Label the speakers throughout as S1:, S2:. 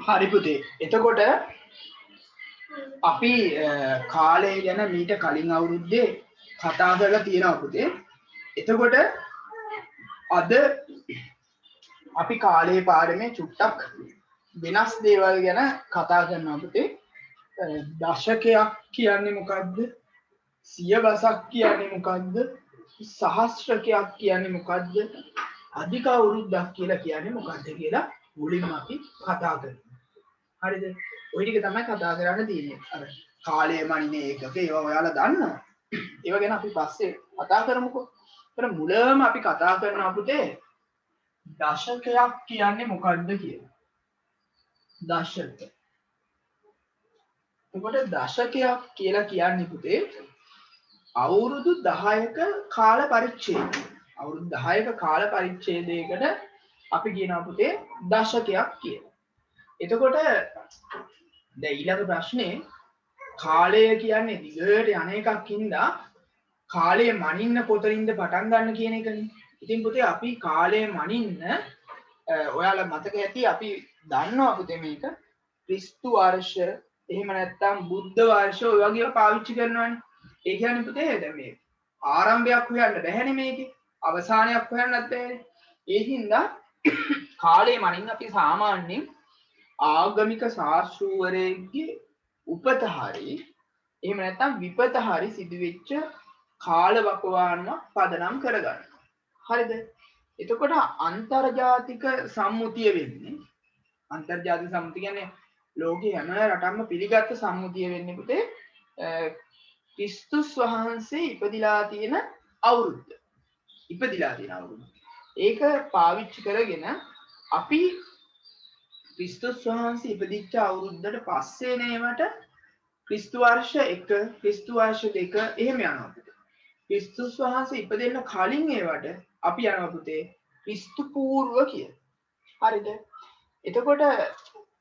S1: හරි පුතේ. එතකොට අපි කාලය ගැන මීට කලින් අවුරුද්දේ කතා කරලා තියෙනවා පුතේ. එතකොට අද අපි කාලේ පාරමේ චුට්ටක් වෙනස් දේවල් ගැන කතා කරනවා පුතේ. දශකයක් කියන්නේ මොකද්ද? සියවසක් කියන්නේ මොකද්ද? සහස්‍රකයක් කියන්නේ මොකද්ද? අධික අවුරුද්දක් කියලා කියන්නේ මොකද්ද කියලා මුලින්ම අපි කතා කරමු. හරිද? ওই ටික තමයි කතා කරන්න තියෙන්නේ. අර කාලය මනින්නේ ඒකක ඒවා ඔයාලා දන්නවා. ඒවා ගැන අපි පස්සේ කතා කරමුකෝ. ඒතර මුලම අපි කතා කරනවා පුතේ දශකයක් කියන්නේ මොකද්ද කියලා. දශක. එතකොට දශකයක් කියලා කියන්නේ පුතේ අවුරුදු 10ක කාල පරිච්ඡේදය. අවුරුදු 10ක කාල පරිච්ඡේදයකට අපි කියනවා පුතේ දශකයක් කියලා. එතකොට දැන් ඊළඟ ප්‍රශ්නේ කාලය කියන්නේ දිගට යන එකක් හින්දා කාලය මනින්න කොතනින්ද පටන් ගන්න කියන එකනේ. ඉතින් පුතේ අපි කාලය මනින්න ඔයාලා මතක ඇති අපි දන්නවා පුතේ මේක ක්‍රිස්තු වර්ෂ එහෙම නැත්නම් බුද්ධ වර්ෂ ඔය වගේ පාවිච්චි කරනවානේ. ඒ කියන්නේ පුතේ දැන් මේ ආරම්භයක් හොයන්න බැහැනේ මේකේ. අවසානයක් හොයන්නත් බැහැනේ. ඒ හින්දා කාලය මනින්න අපි සාමාන්‍යයෙන් ආගමික ශාස්ත්‍රූවරයෙක්ගේ උපත හරි එහෙම නැත්නම් විපත හරි සිදුවෙච්ච කාල වකවානුවක් පදනම් කරගන්න. හරිද? එතකොට අන්තර්ජාතික සම්මුතිය වෙන්නේ අන්තර්ජාතික සම්මුතිය කියන්නේ ලෝකයේ හැම රටක්ම පිළිගත් සම්මුතිය වෙන්නේ පුතේ ක්‍රිස්තුස් වහන්සේ ඉපදිලා තියෙන අවුරුද්ද. ඒක පාවිච්චි කරගෙන අපි ක්‍රිස්තුස් වහන්සේ ඉපදිච්ච අවුරුද්දට පස්සේ නේවට ක්‍රිස්තු වර්ෂ 1 ක්‍රිස්තු වර්ෂ 2 එහෙම යනවා පුතේ. ක්‍රිස්තුස් වහන්සේ ඉපදෙන්න කලින් ඒවට අපි යනවා පුතේ ක්‍රිස්තු පූර්ව කියලා. හරිද? එතකොට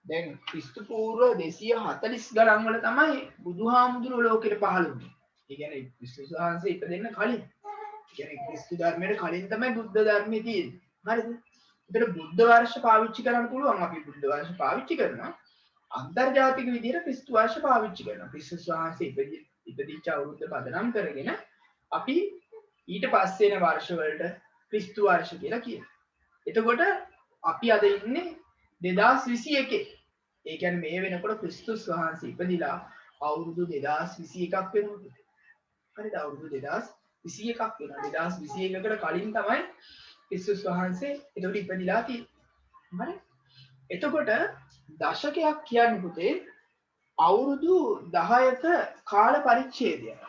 S1: දැන් ක්‍රිස්තු පූර්ව 240 ගණන් වල තමයි බුදුහාමුදුරුවෝ ලෝකෙට පහළ වුනේ. ඒ කියන්නේ ක්‍රිස්තුස් වහන්සේ ඉපදෙන්න කලින්. ඒ කියන්නේ ක්‍රිස්තු ධර්මයට කලින් තමයි බුද්ධ ධර්මයේ තියෙන්නේ. හරිද? ඒතර බුද්ධ වර්ෂ පාවිච්චි කරන්න පුළුවන් අපි බුද්ධ වර්ෂ පාවිච්චි කරනවා. අන්තර්ජාතික විදිහට ක්‍රිස්තු වර්ෂ පාවිච්චි කරනවා. ක්‍රිස්තුස් වහන්සේ ඉපදිච්ච අවුරුද්ද පදනම් කරගෙන අපි ඊට පස්සේ එන වර්ෂ වලට ක්‍රිස්තු වර්ෂ කියලා කියනවා. එතකොට අපි අද ඉන්නේ 2021. ඒ කියන්නේ මේ වෙනකොට ක්‍රිස්තුස් වහන්සේ ඉපදිලා අවුරුදු 2021ක් වෙනවා. හරිද? අවුරුදු 2021ක් වෙනවා. 2021කට කලින් තමයි ක්‍රිස්තුස් වහන්සේ එතකොට ඉපදිලා තියෙන්නේ. හරි? එතකොට දශකයක් කියන්නේ පුතේ අවුරුදු 10ක කාල පරිච්ඡේදයක්.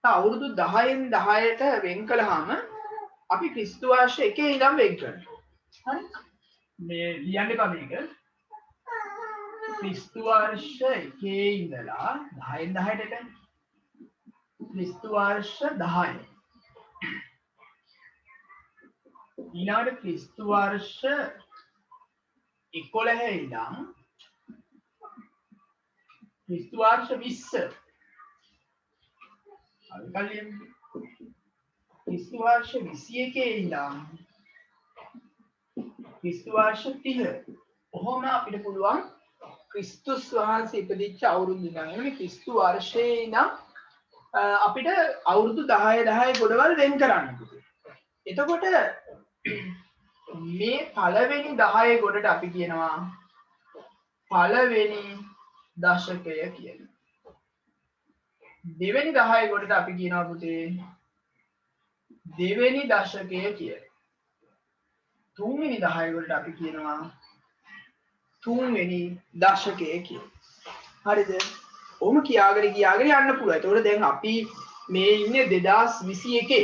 S1: අවුරුදු 10න් 10ට වෙන් කළාම අපි ක්‍රිස්තු වර්ෂ 1 ඉඳන් වෙන් කරනවා. හරි? මේ ලියන්න එපා මේක. ක්‍රිස්තු වර්ෂ 1 ඉඳලා 10න් 10ට එතන. ක්‍රිස්තු වර්ෂ 10. ඊළඟට ක්‍රිස්තු වර්ෂ 11 ඉඳන් ක්‍රිස්තු වර්ෂ 20. අල්කලියම් ක්‍රිස්තු වර්ෂ 21 ඉඳන් ක්‍රිස්තු වර්ෂ 30. කොහොම අපිට පුළුවන් ක්‍රිස්තුස් වහන්සේ ඉපදිච්ච අවුරුදු ඉඳන් එන්නේ ක්‍රිස්තු වර්ෂයේ ඉඳන් අපිට අවුරුදු 10 10 ගොඩවල් වෙන් කරන්න පුළුවන්. එතකොට මේ පළවෙනි 10 ගොඩට අපි කියනවා පළවෙනි දශකය කියලා. දෙවෙනි 10 ගොඩට අපි කියනවා පුතේ දෙවෙනි දශකය කියලා. තුන්වෙනි 10 ගොඩට අපි කියනවා තුන්වෙනි දශකය කියලා. හරිද? ඔහොම කියාගෙන යන්න පුළුවන්. ඒතකොට දැන් අපි මේ ඉන්නේ 2021.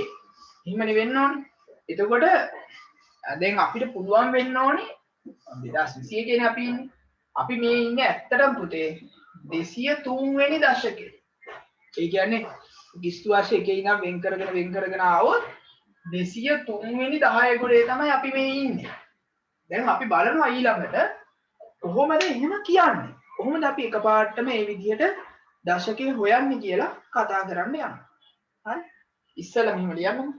S1: එහෙමනේ වෙන්න ඕනේ. එතකොට දැන් අපිට පුළුවන් වෙන්න ඕනේ 2021 නේ අපි ඉන්නේ. අපි මේ ඉන්නේ ඇත්තටම පුතේ 203 වෙනි දශකේ. ඒ කියන්නේ ක්‍රිස්තු වර්ෂ 1 ඉඳන් වෙන් කරගෙන ආවොත් 203 වෙනි 10 ගොඩේ තමයි අපි මේ ඉන්නේ. දැන් අපි බලනවා ඊළඟට කොහොමද එහෙම කියන්නේ? කොහොමද අපි එකපාරටම මේ විදිහට දශකේ හොයන්නේ කියලා කතා කරන්න යනවා. හරි? ඉස්සෙල්ලා මෙහෙම ලියන්නකො.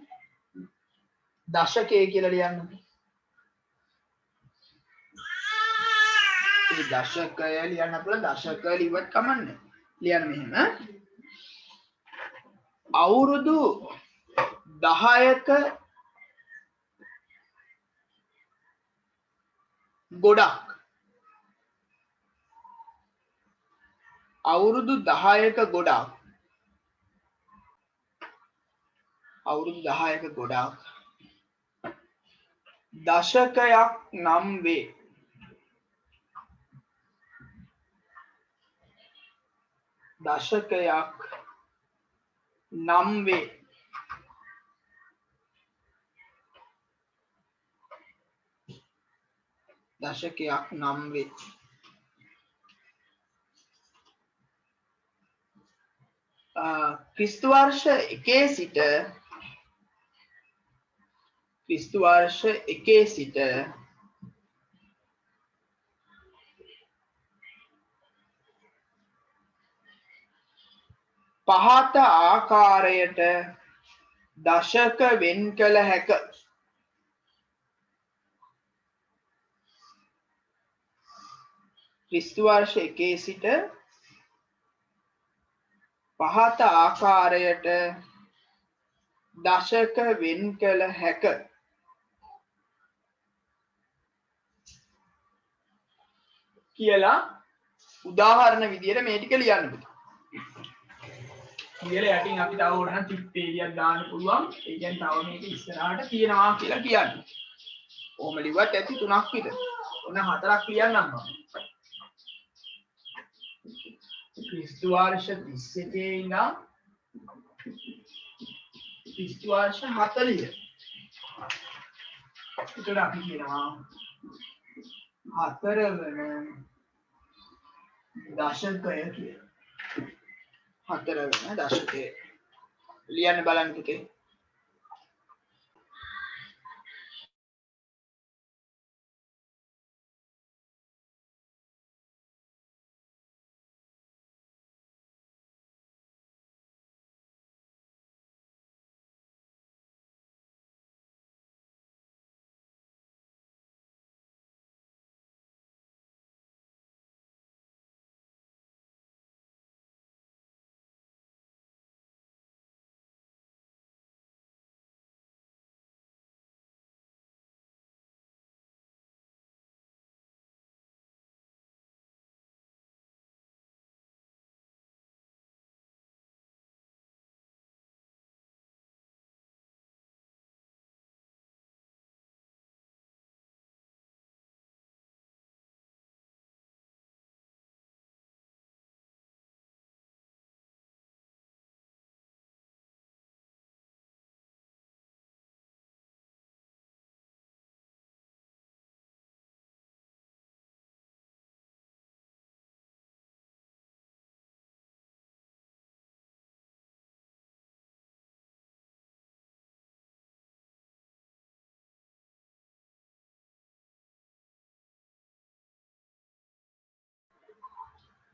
S1: දශකය කියලා ලියන්න. ඒ දශකය ලියන්න පුළුවන් දශකය ලිව්වත් කමන්නේ. ලියන්න මෙහෙම. අවුරුදු 10ක ගොඩක් අවුරුදු 10ක ගොඩක් අවුරුදු 10ක ගොඩක් දශකයක් නම් වේ. දශකයක් නම් වේ. දශකයක් නම් වේ. ක්‍රිස්තු වර්ෂ 1 සිට ක්‍රිස්තු වර්ෂ 1 සිට පහත ආකාරයට දශක වෙන් කළ හැක. ක්‍රිස්තු වර්ෂ 1 සිට පහත ආකාරයට දශක වෙන් කළ හැක. කියලා උදාහරණ විදියට මේ ටික ලියන්න පුතා. කියලා යටින් අපි තව ඕන නම් ටිප්පේලියක් දාන්න පුළුවන්. ඒ කියන්නේ තව මේක ඉස්සරහට කියනවා කියලා කියන්නේ. ඕම ලිව්වත් ඇති 3ක් විතර. ඔන්න 4ක් ලියන්නම් මම. ක්‍රිස්තු වර්ෂ 31 ඉඳන් ක්‍රිස්තු වර්ෂ 40. ඒකට අපි කියනවා 4 වෙන දශකය කියලා. 4 වෙන දශකය. ලියන්න බලන්න පුතේ.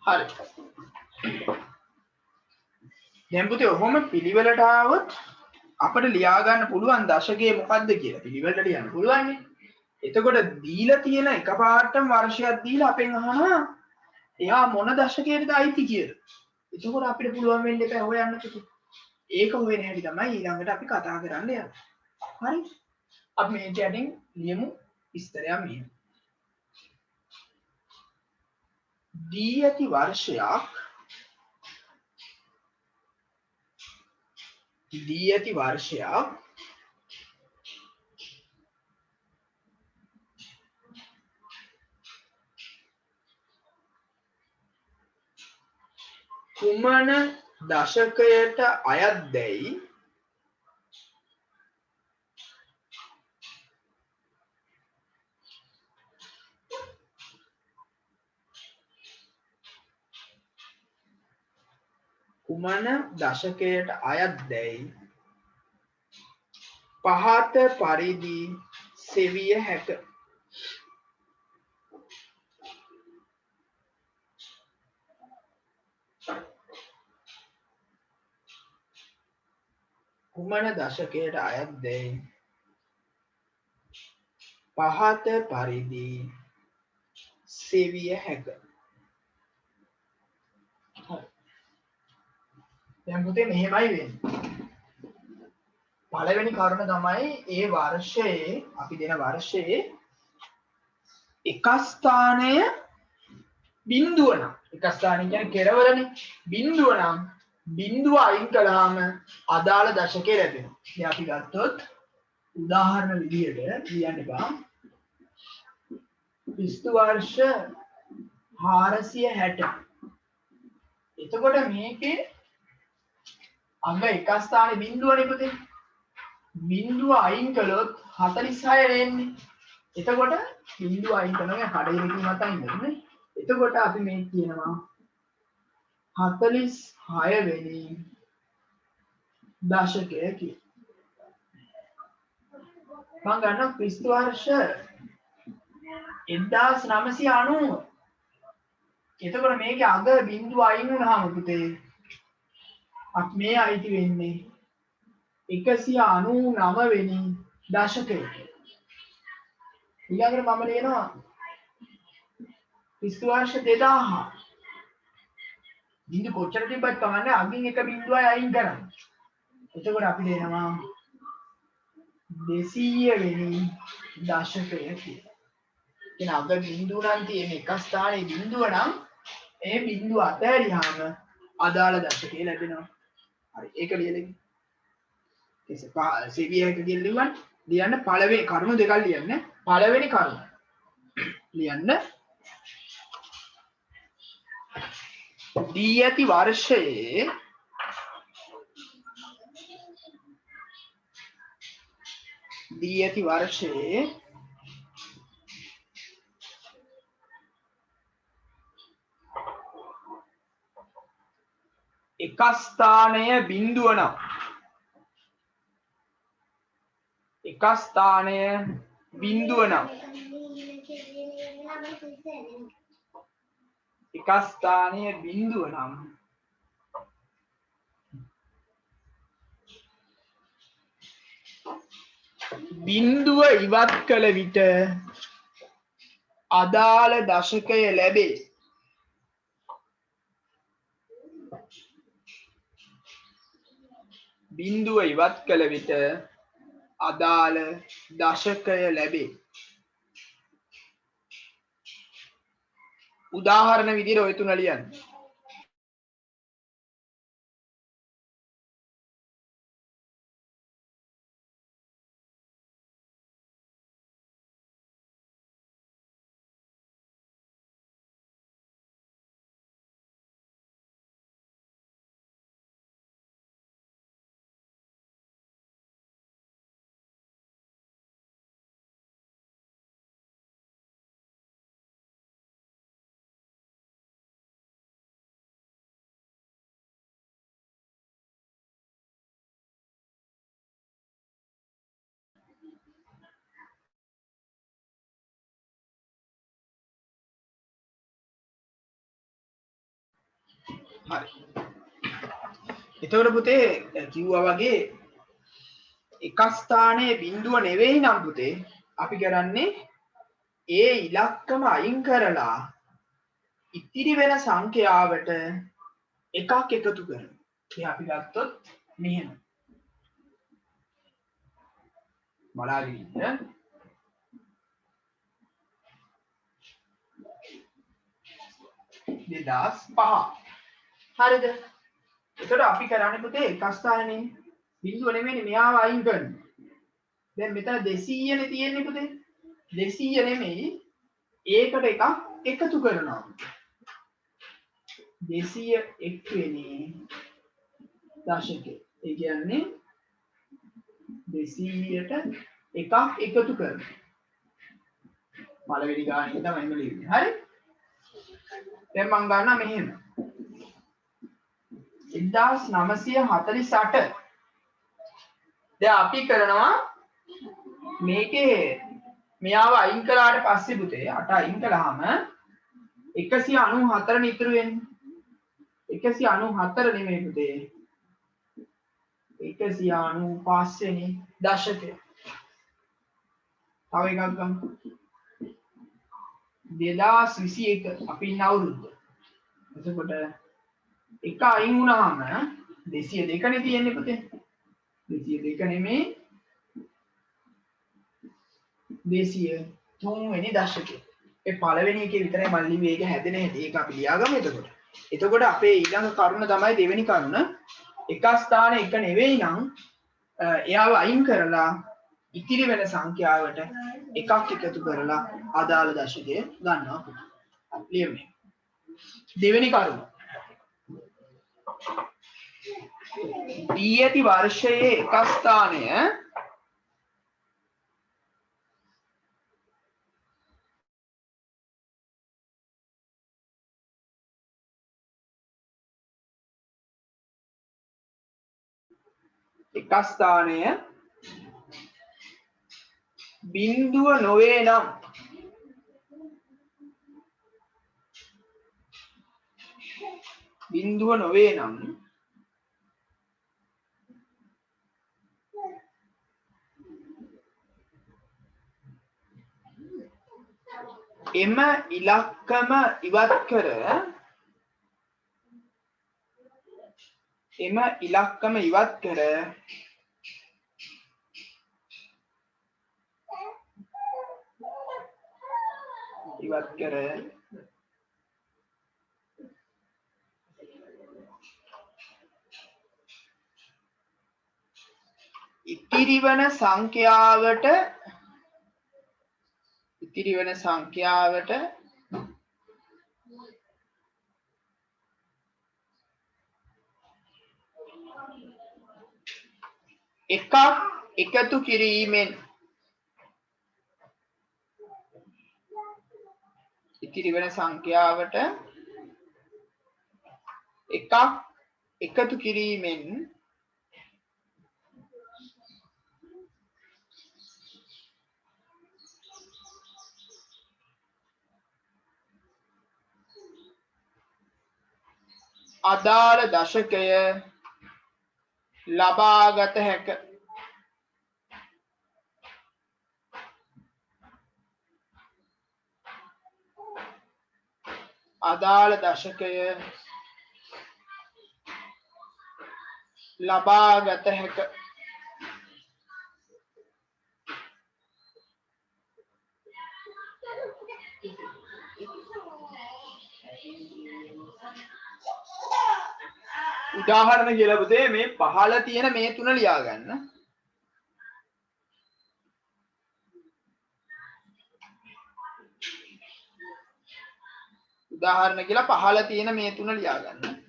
S1: හරි. දැන් පුතේ ඔහොම පිළිවෙලට ආවොත් අපිට ලියා ගන්න පුළුවන් දශකයේ මොකද්ද කියලා. පිළිවෙලට ලියන්න පුළුවන් නේ. එතකොට දීලා තියෙන එකපාරටම වර්ෂයක් දීලා අපෙන් අහනවා එයා මොන දශකයේද අයිති කියලා. එතකොට අපිට පුළුවන් වෙන්න එපා හොයන්න පුතේ. ඒක හොයන හැටි තමයි ඊළඟට අපි කතා කරන්න යන්නේ. හරි. අපි මේ යටින් ලියමු විස්තරයක් මෙහෙම. දී ඇති වර්ෂයක් කුමන දශකයට අයත්දැයි පහත පරිදි සෙවිය හැක. කුමන දශකයට අයත්දැයි පහත පරිදි සේවිය හැක. දැන් පුතේ මෙහෙමයි වෙන්නේ. පළවෙනි කරුණ තමයි ඒ වර්ෂයේ අපි දෙන වර්ෂයේ එක ස්ථානය බිඳුව නම් එක ස්ථානය කියන්නේ කෙරවරනේ බිඳුව නම් බිඳුව අයින් කළාම අදාළ දශකය ලැබෙනවා. ඉතින් අපි ගත්තොත් උදාහරණ විදියට කියන්න එපා. ක්‍රිස්තු වර්ෂ 460. එතකොට මේකේ අංග එක ස්ථානේ බිඳුවනේ පුතේ. බිඳුව අයින් කළොත් 46 වෙන්නේ. එතකොට බිඳුව අයින් කරනවා කඩේකින් මතයින් වෙන්නේ. එතකොට අපි මේ කියනවා 46 වෙනි දශකය කියලා. මම ගන්නවා ක්‍රිස්තු වර්ෂ 1990. එතකොට මේකේ අග බිඳුව අයින් වුණාම පුතේ අපි මේ අයිති වෙන්නේ 199 වෙනි දශකයට. ඊළඟට මම ලියනවා ක්‍රිස්තු වර්ෂ 2000. බිඳු කොච්චර තිබ්බත් කමන්නේ අගින් එක බිඳුවයි අයින් කරන්න. එතකොට අපි දෙනවා 200 වෙනි දශකය කියලා. එන අග බිඳුව නම් තියෙන එක ස්ථානයේ බිඳුව නම් ඒ බිඳුව අතහැරියාම අදාළ දශකය ලැබෙනවා. හරි ඒක ලියලා සේවිය එක කියලා ලියන්න පළවෙනි කරුණු දෙකක් ලියන්න. පළවෙනි කරුණ ලියන්න දී ඇති වර්ෂයේ එක ස්ථානය බිඳුව නම් එක ස්ථානය බිඳුව නම් එක ස්ථානය බිඳුව නම් බිඳුව ඉවත් කළ විට අදාළ දශකය ලැබේ. බිඳුව ඉවත් කළ විට අදාළ දශකය ලැබේ. උදාහරණ විදිහට ඔය තුන ලියන්න. හරි. එතකොට පුතේ කිව්වා වගේ එක ස්ථානයේ බිඳුව නෙවෙයි නම් පුතේ අපි කරන්නේ ඒ ඉලක්කම අයින් කරලා ඉතිරි වෙන සංඛ්‍යාවට එකක් එකතු කරනවා. ඉතින් අපි ගත්තොත් මෙහෙම. බලන්න ඉන්න. දෙදාස් 5. හරිද? එතකොට අපි කරන්නේ පුතේ එක ස්ථානනේ බිඳුව නෙමෙයි මෙයාව අයින් කරනවා. දැන් මෙතන 200 නේ තියෙන්නේ පුතේ. 200 නෙමෙයි ඒකට එකක් එකතු කරනවා. 201 වෙනි දශකය. ඒ කියන්නේ 200ට එකක් එකතු කරනවා. පළවෙනි ගානේ තමයි මම ලියන්නේ. හරි? දැන් මම ගන්නවා මෙහෙම. 1948. දැන් අපි කරනවා මේකේ මෙයාව අයින් කළාට පස්සේ පුතේ 8 අයින් කළාම 194 නේ ඉතුරු වෙන්නේ. 194 නෙමෙයි පුතේ. 195 වෙනි දශකය. තව එකක් ගමු. 2021 අපි ඉන්න අවුරුද්ද. එතකොට එක අයින් වුණාම 202 නේ තියෙන්නේ පුතේ. 202 නෙමේ 203 වෙනි දශකයේ. ඒ පළවෙනි එකේ විතරයි මල්ලි වේගය හැදෙන හැටි. ඒක අපි ලියාගමු එතකොට. එතකොට අපේ ඊළඟ කරුණ තමයි දෙවෙනි කරුණ. එක ස්ථාන එක නෙවෙයි නම් එයාව අයින් කරලා ඉතිරි වෙන සංඛ්‍යාවට එකක් එකතු කරලා අදාළ දශකය ගන්නවා පුතේ. ලියමු. දෙවෙනි කරුණ. දී ඇති වර්ෂයේ එක ස්ථානය එක ස්ථානය බිඳුව නොවේ නම් එම ඉලක්කම ඉවත් කර ඉතිරි වන සංඛ්‍යාවට එකක් එකතු කිරීමෙන් අදාළ දශකය ලබාගත හැක. උදාහරණ කියලා පුතේ මේ පහළ තියෙන මේ තුන ලියා ගන්න. උදාහරණ කියලා පහළ තියෙන මේ තුන ලියා ගන්න.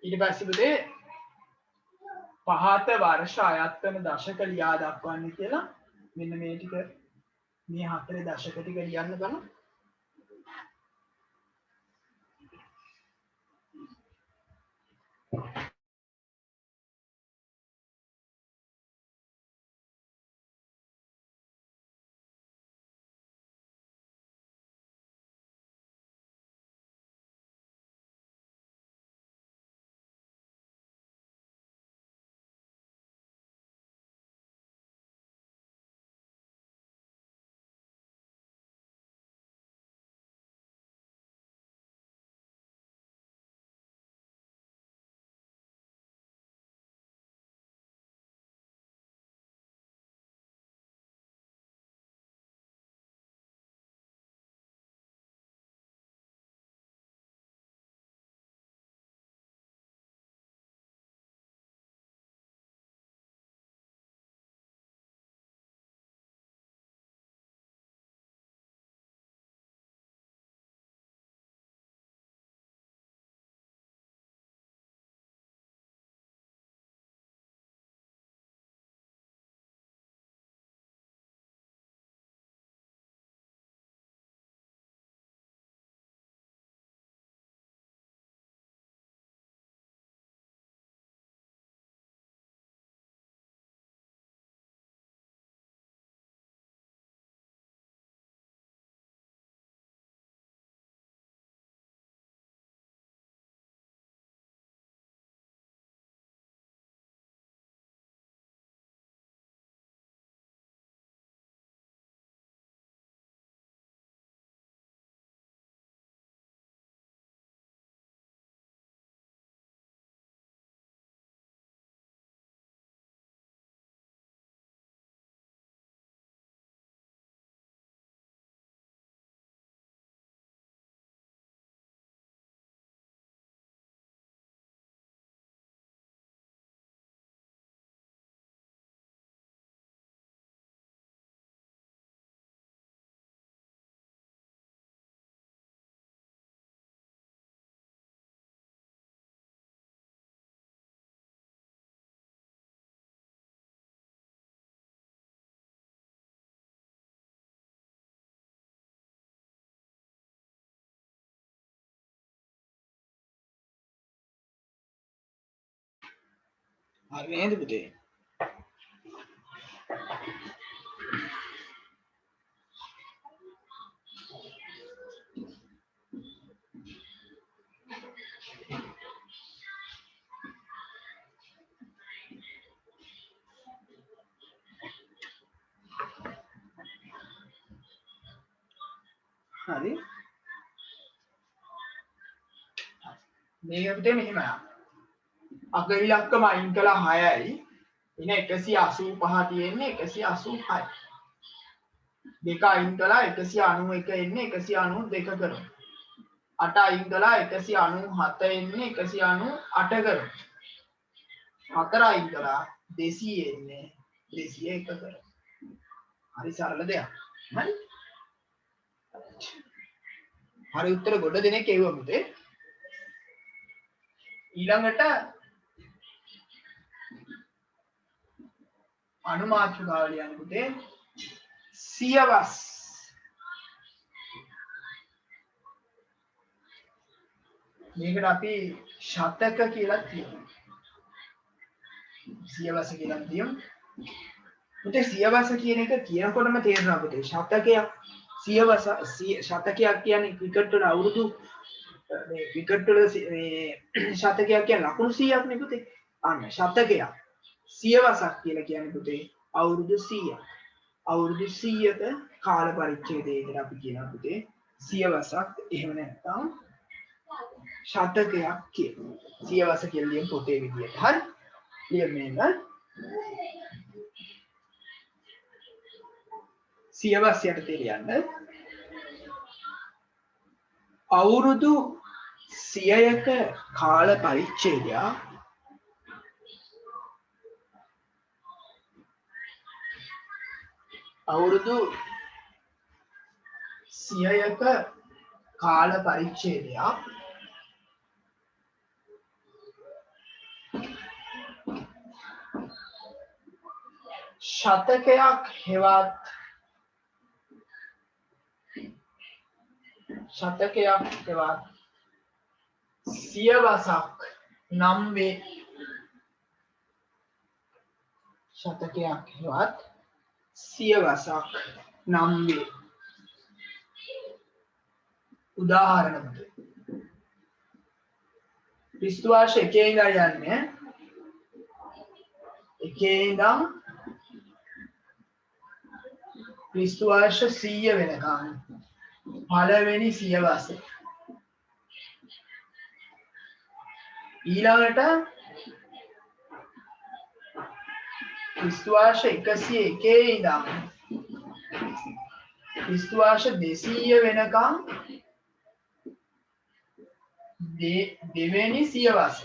S1: ඊට පස්සේ පුතේ පහත වර්ෂ අයත් වෙන දශක ලියා දක්වන්න කියලා මෙන්න මේ ටික මේ හතරේ දශක ටික ලියන්න බලන්න. හරි නේද පුතේ? හරි මේක පුතේ මෙහෙම අග ඉලක්කම අයින් කළා 6යි එන 185 තියෙන්නේ 186යි දෙක අයින් කළා 191 එන්නේ 192 කරමු 8 අයින් කළා 197 එන්නේ 198 කරමු 4 අයින් කළා 200 එන්නේ 201 කරමු හරි සරල දෙයක් හරි හරි උත්තර ගොඩ දෙනෙක් එවුවා පුතේ ඊළඟට අනුමාත්‍රිකාව ලියන්න පුතේ සියවස් මේකට අපි ශතක කියලා කියනවා සියවස කියලා කියමු පුතේ සියවස කියන එක කියනකොටම තේරෙනවා පුතේ ශතකයක් සියවස ශතකයක් කියන්නේ ක්‍රිකට් වල අවුරුදු මේ ක්‍රිකට් වල මේ ශතකයක් කියන්නේ ලකුණු 100ක් නේ පුතේ අන්න ශතකයක් සියවසක් කියලා කියන්නේ පුතේ අවුරුදු 100ක් අවුරුදු 100ක කාල පරිච්ඡේදයකට අපි කියනවා පුතේ සියවසක් එහෙම නැත්නම් ශතකයක් කියනවා සියවස කියලා ලියමු පොතේ විදියට හරි ලියන්න සියවස් යටතේ ලියන්න අවුරුදු 100ක කාල පරිච්ඡේදය අවුරුදු 100ක කාල පරිච්ඡේදයක් ශතකයක් හෙවත් සියවසක් නම් වේ. ශතකයක් හෙවත් සියවසක් නම් වේ. උදාහරණ ක්‍රිස්තු වර්ෂ 1 ඉඳන් යන්නේ 1 ඉඳන් ක්‍රිස්තු වර්ෂ 100 වෙනකන් පළවෙනි සියවස. ඊළඟට ක්‍රිස්තු වර්ෂ 101 ඉඳන් ක්‍රිස්තු වර්ෂ 200 වෙනකන් දෙවෙනි සියවස.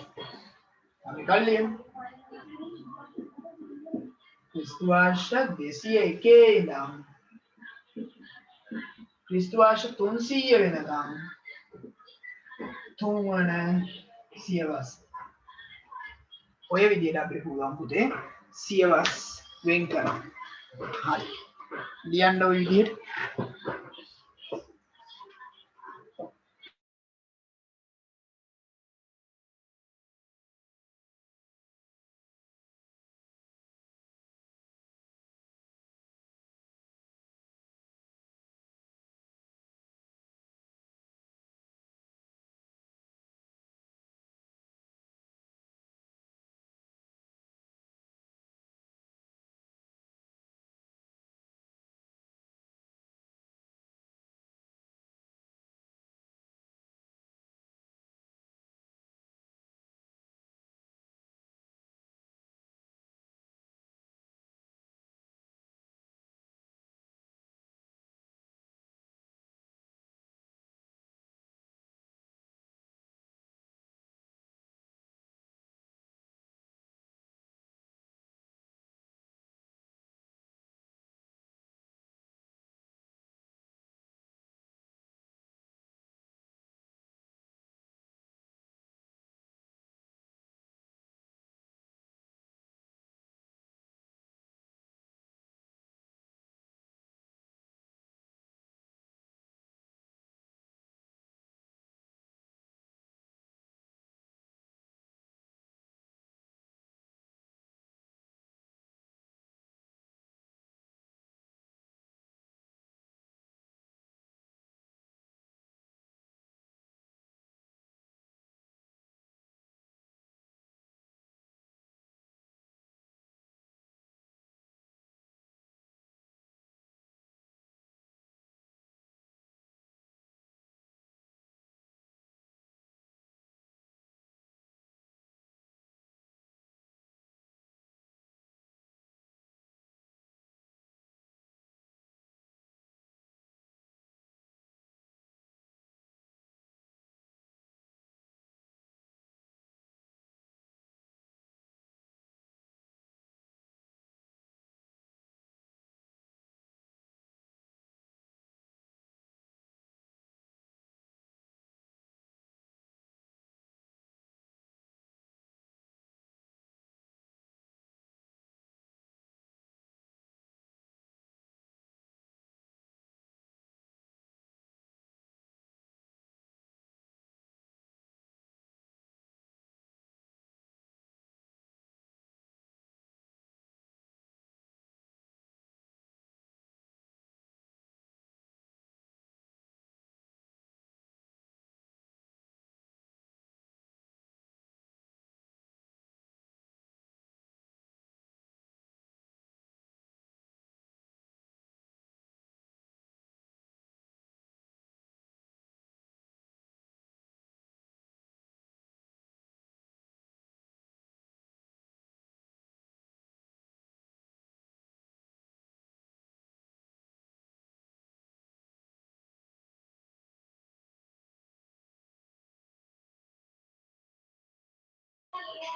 S1: අපි කල්ලියමු. ක්‍රිස්තු වර්ෂ 201 ඉඳන් ක්‍රිස්තු වර්ෂ 300 වෙනකන් තුන්වන සියවස. ඔය විදිහට අපිට පුළුවන් පුතේ සියවස් වෙන් කරන්න. හරි. ලියන්න ඔය විදිහට.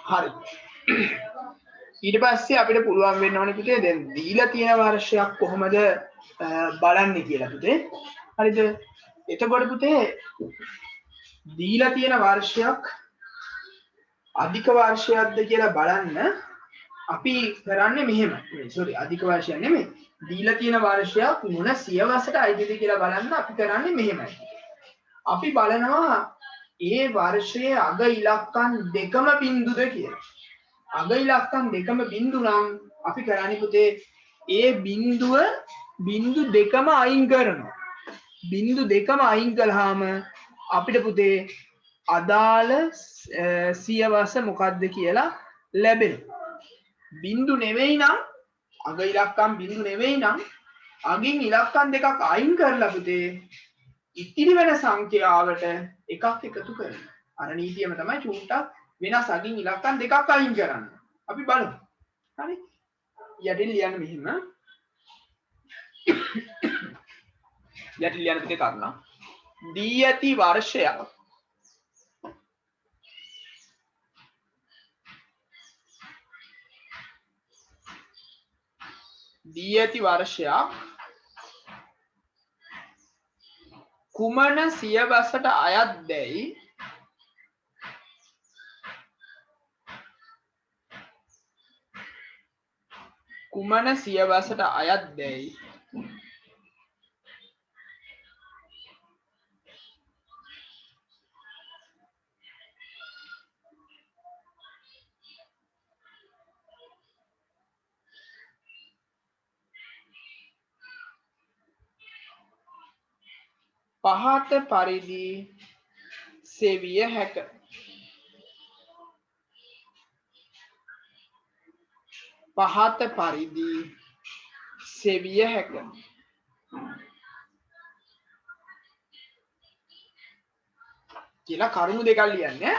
S1: හරි. ඊට පස්සේ අපිට පුළුවන් වෙන්න ඕනේ පුතේ දැන් දීලා තියෙන වර්ෂයක් කොහොමද බලන්නේ කියලා පුතේ. හරිද? එතකොට පුතේ දීලා තියෙන වර්ෂයක් අධික වර්ෂයක්ද කියලා බලන්න අපි කරන්නේ මෙහෙම සෝරි අධික වර්ෂයක් නෙමෙයි දීලා තියෙන වර්ෂයක් මොන සියවසට අයිතිද කියලා බලන්න අපි කරන්නේ මෙහෙමයි අපි බලනවා ඒ වර්ෂයේ අග ඉලක්කම් දෙකම බිඳුද කියලා අග ඉලක්කම් දෙකම බිඳු නම් අපි කරන්නේ පුතේ ඒ බිඳුව බිඳු දෙකම අයින් කරනවා බිඳු දෙකම අයින් කළාම අපිට පුතේ අදාළ සියවස මොකක්ද කියලා ලැබෙනවා බිඳු නෙවෙයි නම් අග ඉලක්කම් බිඳු නෙවෙයි නම් අගින් ඉලක්කම් දෙකක් අයින් කරලා පුතේ ඉතිරි වෙන සංඛ්‍යාවට එකක් එකතු කරනවා. අර නීතියම තමයි චූට්ටක් වෙනස් අගින් ඉලක්කම් දෙකක් අයින් කරන්න. අපි බලමු. හරි? යටින් ලියන්න මෙහෙම. යටින් ලියන්න පුතේ කරුණා. දී ඇති වර්ෂයක් දී ඇති වර්ෂයක් කුමන සියවසට අයත් දැයි කුමන සියවසට අයත් දැයි පහත පරිදි සෙවිය හැක. පහත පරිදි සෙවිය හැක. කියලා කරුණු දෙකක් ලියන්නේ.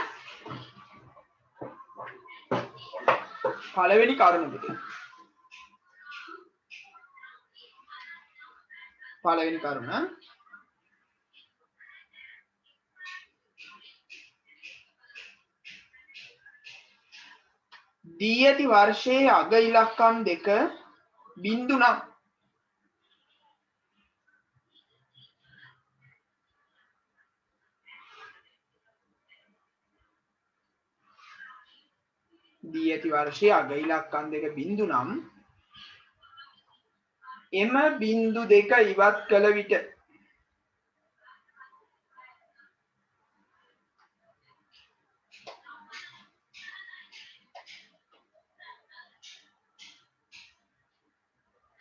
S1: පළවෙනි කරුණ පුතේ. පළවෙනි කරුණ දී ඇති වර්ෂයේ අග ඉලක්කම් දෙක බිඳු නම් දී ඇති වර්ෂයේ අග ඉලක්කම් දෙක බිඳු නම් එම බිඳු දෙක ඉවත් කළ විට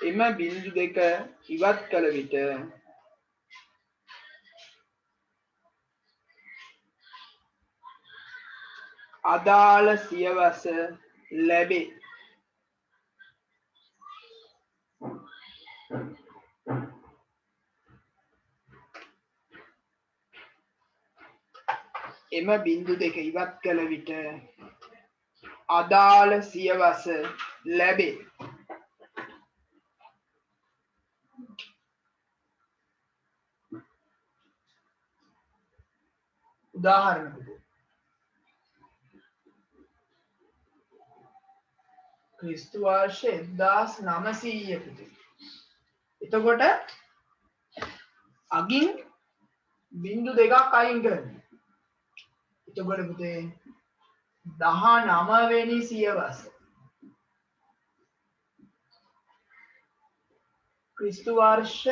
S1: එම බිඳු දෙක ඉවත් කළ විට අදාළ සියවස ලැබේ. එම බිඳු දෙක ඉවත් කළ විට අදාළ සියවස ලැබේ. උදාහරණයක් ක්‍රිස්තු වර්ෂ 1900 පුතේ. එතකොට අගින් බිඳු දෙකක් අයින් කරනවා. එතකොට පුතේ 19 වෙනි සියවස. ක්‍රිස්තු වර්ෂ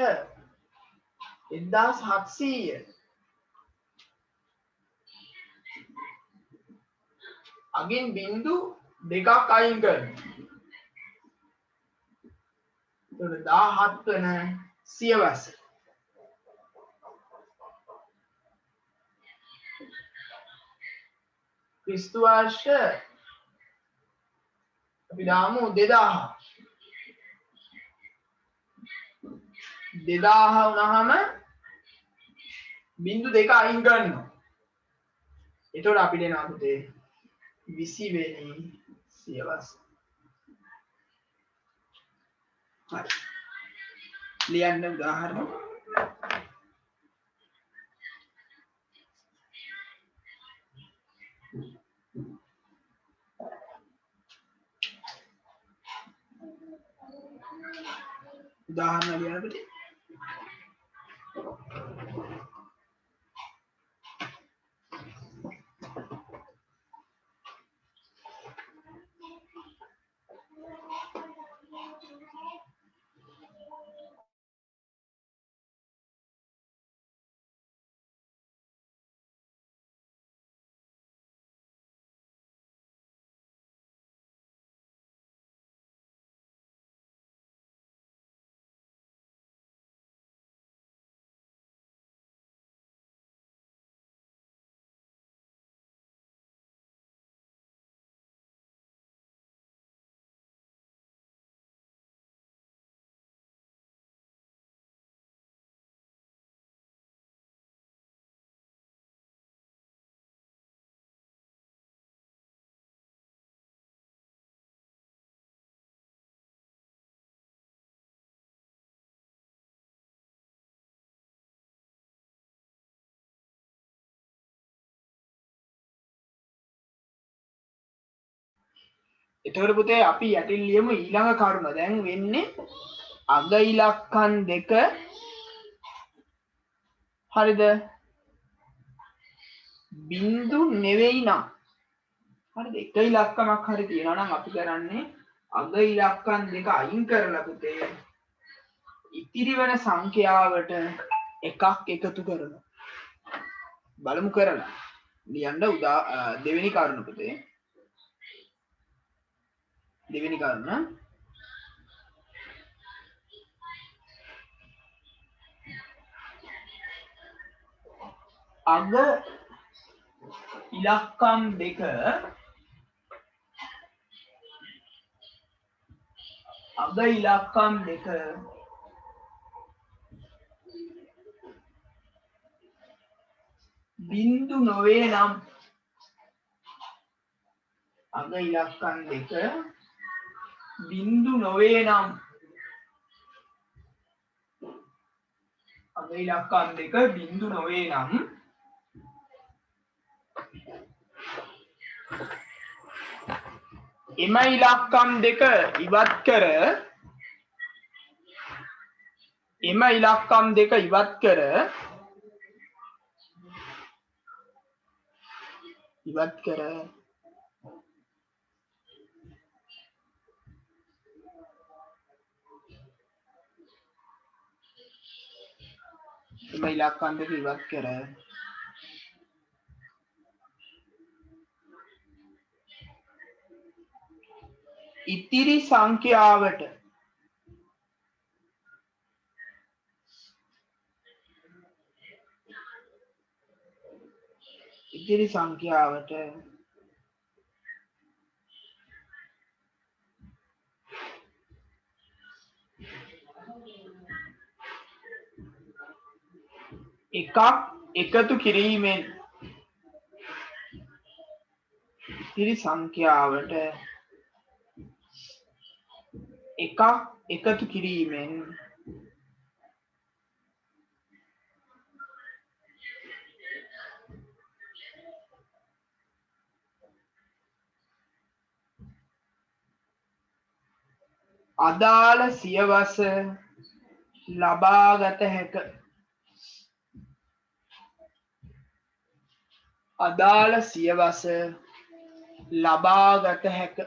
S1: 1700 අගින් බිඳු දෙකක් අයින් කරනවා. එතකොට 17 වෙන සියවස. ක්‍රිස්තු වර්ෂ අපි දාමු 2000. 2000 වුණාම බිඳු දෙක අයින් කරනවා. එතකොට අපිට එනවා පුතේ 20 වෙනි සියවස. හරි. ලියන්න උදාහරණ. උදාහරණ ලියනකොට එතකොට පුතේ අපි යටින් ලියමු ඊළඟ කරුණ. දැන් වෙන්නේ අග ඉලක්කම් දෙක හරිද? බිංදු නෙවෙයි නම් හරිද? එක ඉලක්කමක් හරි තියෙනවා නම් අපි කරන්නේ අග ඉලක්කම් දෙක අයින් කරලා පුතේ ඉතිරි වෙන සංඛ්‍යාවට එකක් එකතු කරනවා. බලමු කරලා. ලියන්න දෙවෙනි කරුණ පුතේ. දෙවෙනි කරුණ අග ඉලක්කම් දෙක බිංදු නොවේ නම් අග ඉලක්කම් දෙක බිංදු නොවේ නම් අග ඉලක්කම් දෙක බිංදු නොවේ නම් එම ඉලක්කම් දෙක ඉවත් කර එම ඉලක්කම් දෙක ඉවත් කර ඉතිරි සංඛ්‍යාවට එකක් එකතු කිරීමෙන් අදාළ සියවස ලබාගත හැක.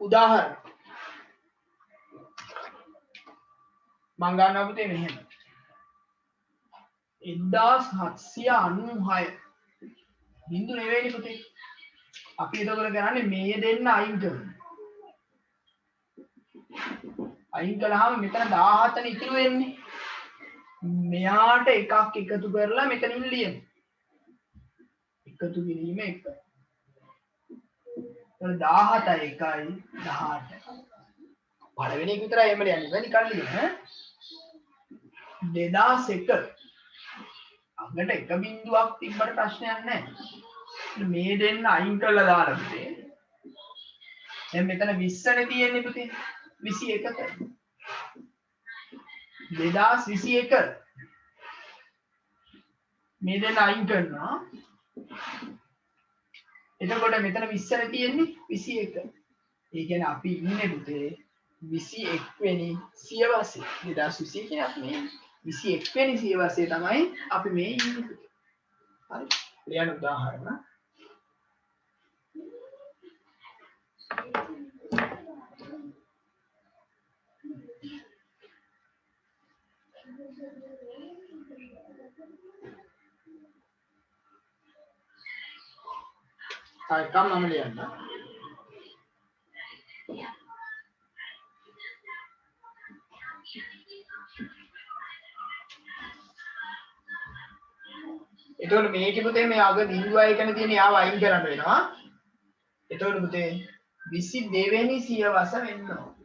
S1: උදාහරණ මං ගන්නවා පුතේ මෙහෙම 1796 බිංදු නෙවෙයිනේ පුතේ. අපි එතකොට කරන්නේ මේ දෙන්න අයින් කරනවා. අයින් කළාම මෙතන 17 නේ ඉතුරු වෙන්නේ. මෙයාට එකක් එකතු කරලා මෙතනින් ලියමු. එකතු කිරීම 1. 17 1යි 18. පළවෙනි එක විතරයි එමල යන්නේ. වෙන නිකන් ලියන්න ඈ. 2001 අගට එක බිංදුවක් තිබ්බට ප්‍රශ්නයක් නැහැ. මේ දෙන්න අයින් කරලා දාලා පුතේ. දැන් මෙතන 20 නේ තියෙන්නේ පුතේ. 21ට. 2021 මේ දෙන්න අයින් කරනවා. එතකොට මෙතන 20 නේ තියෙන්නේ 21. ඒ කියන්නේ අපි ඉන්නේ පුතේ 21 වෙනි සියවසේ. 2021 කියන්නේ අපි මේ 21 වෙනි සියවසේ තමයි අපි මේ ඉන්නේ පුතේ. හරි. ලියන්න උදාහරණ. හරි කම්මම ලියන්න. එතකොට මේකේ පුතේ මේ අග බිංදුවයි එකන තියෙන යාව අයින් කරන්න වෙනවා. එතකොට පුතේ 22 වෙනි සියවස වෙන්න ඕන.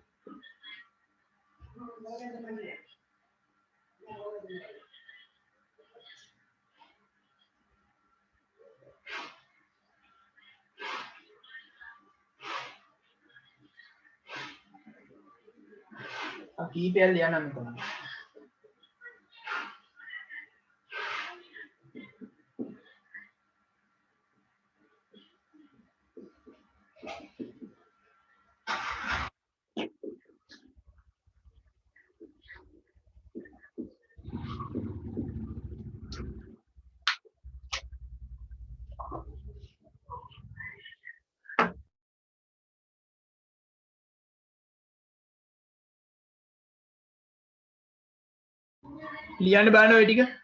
S1: කීපයක් ලියන්න මෙතන. ලියන්න බලන්න ඔය ටික.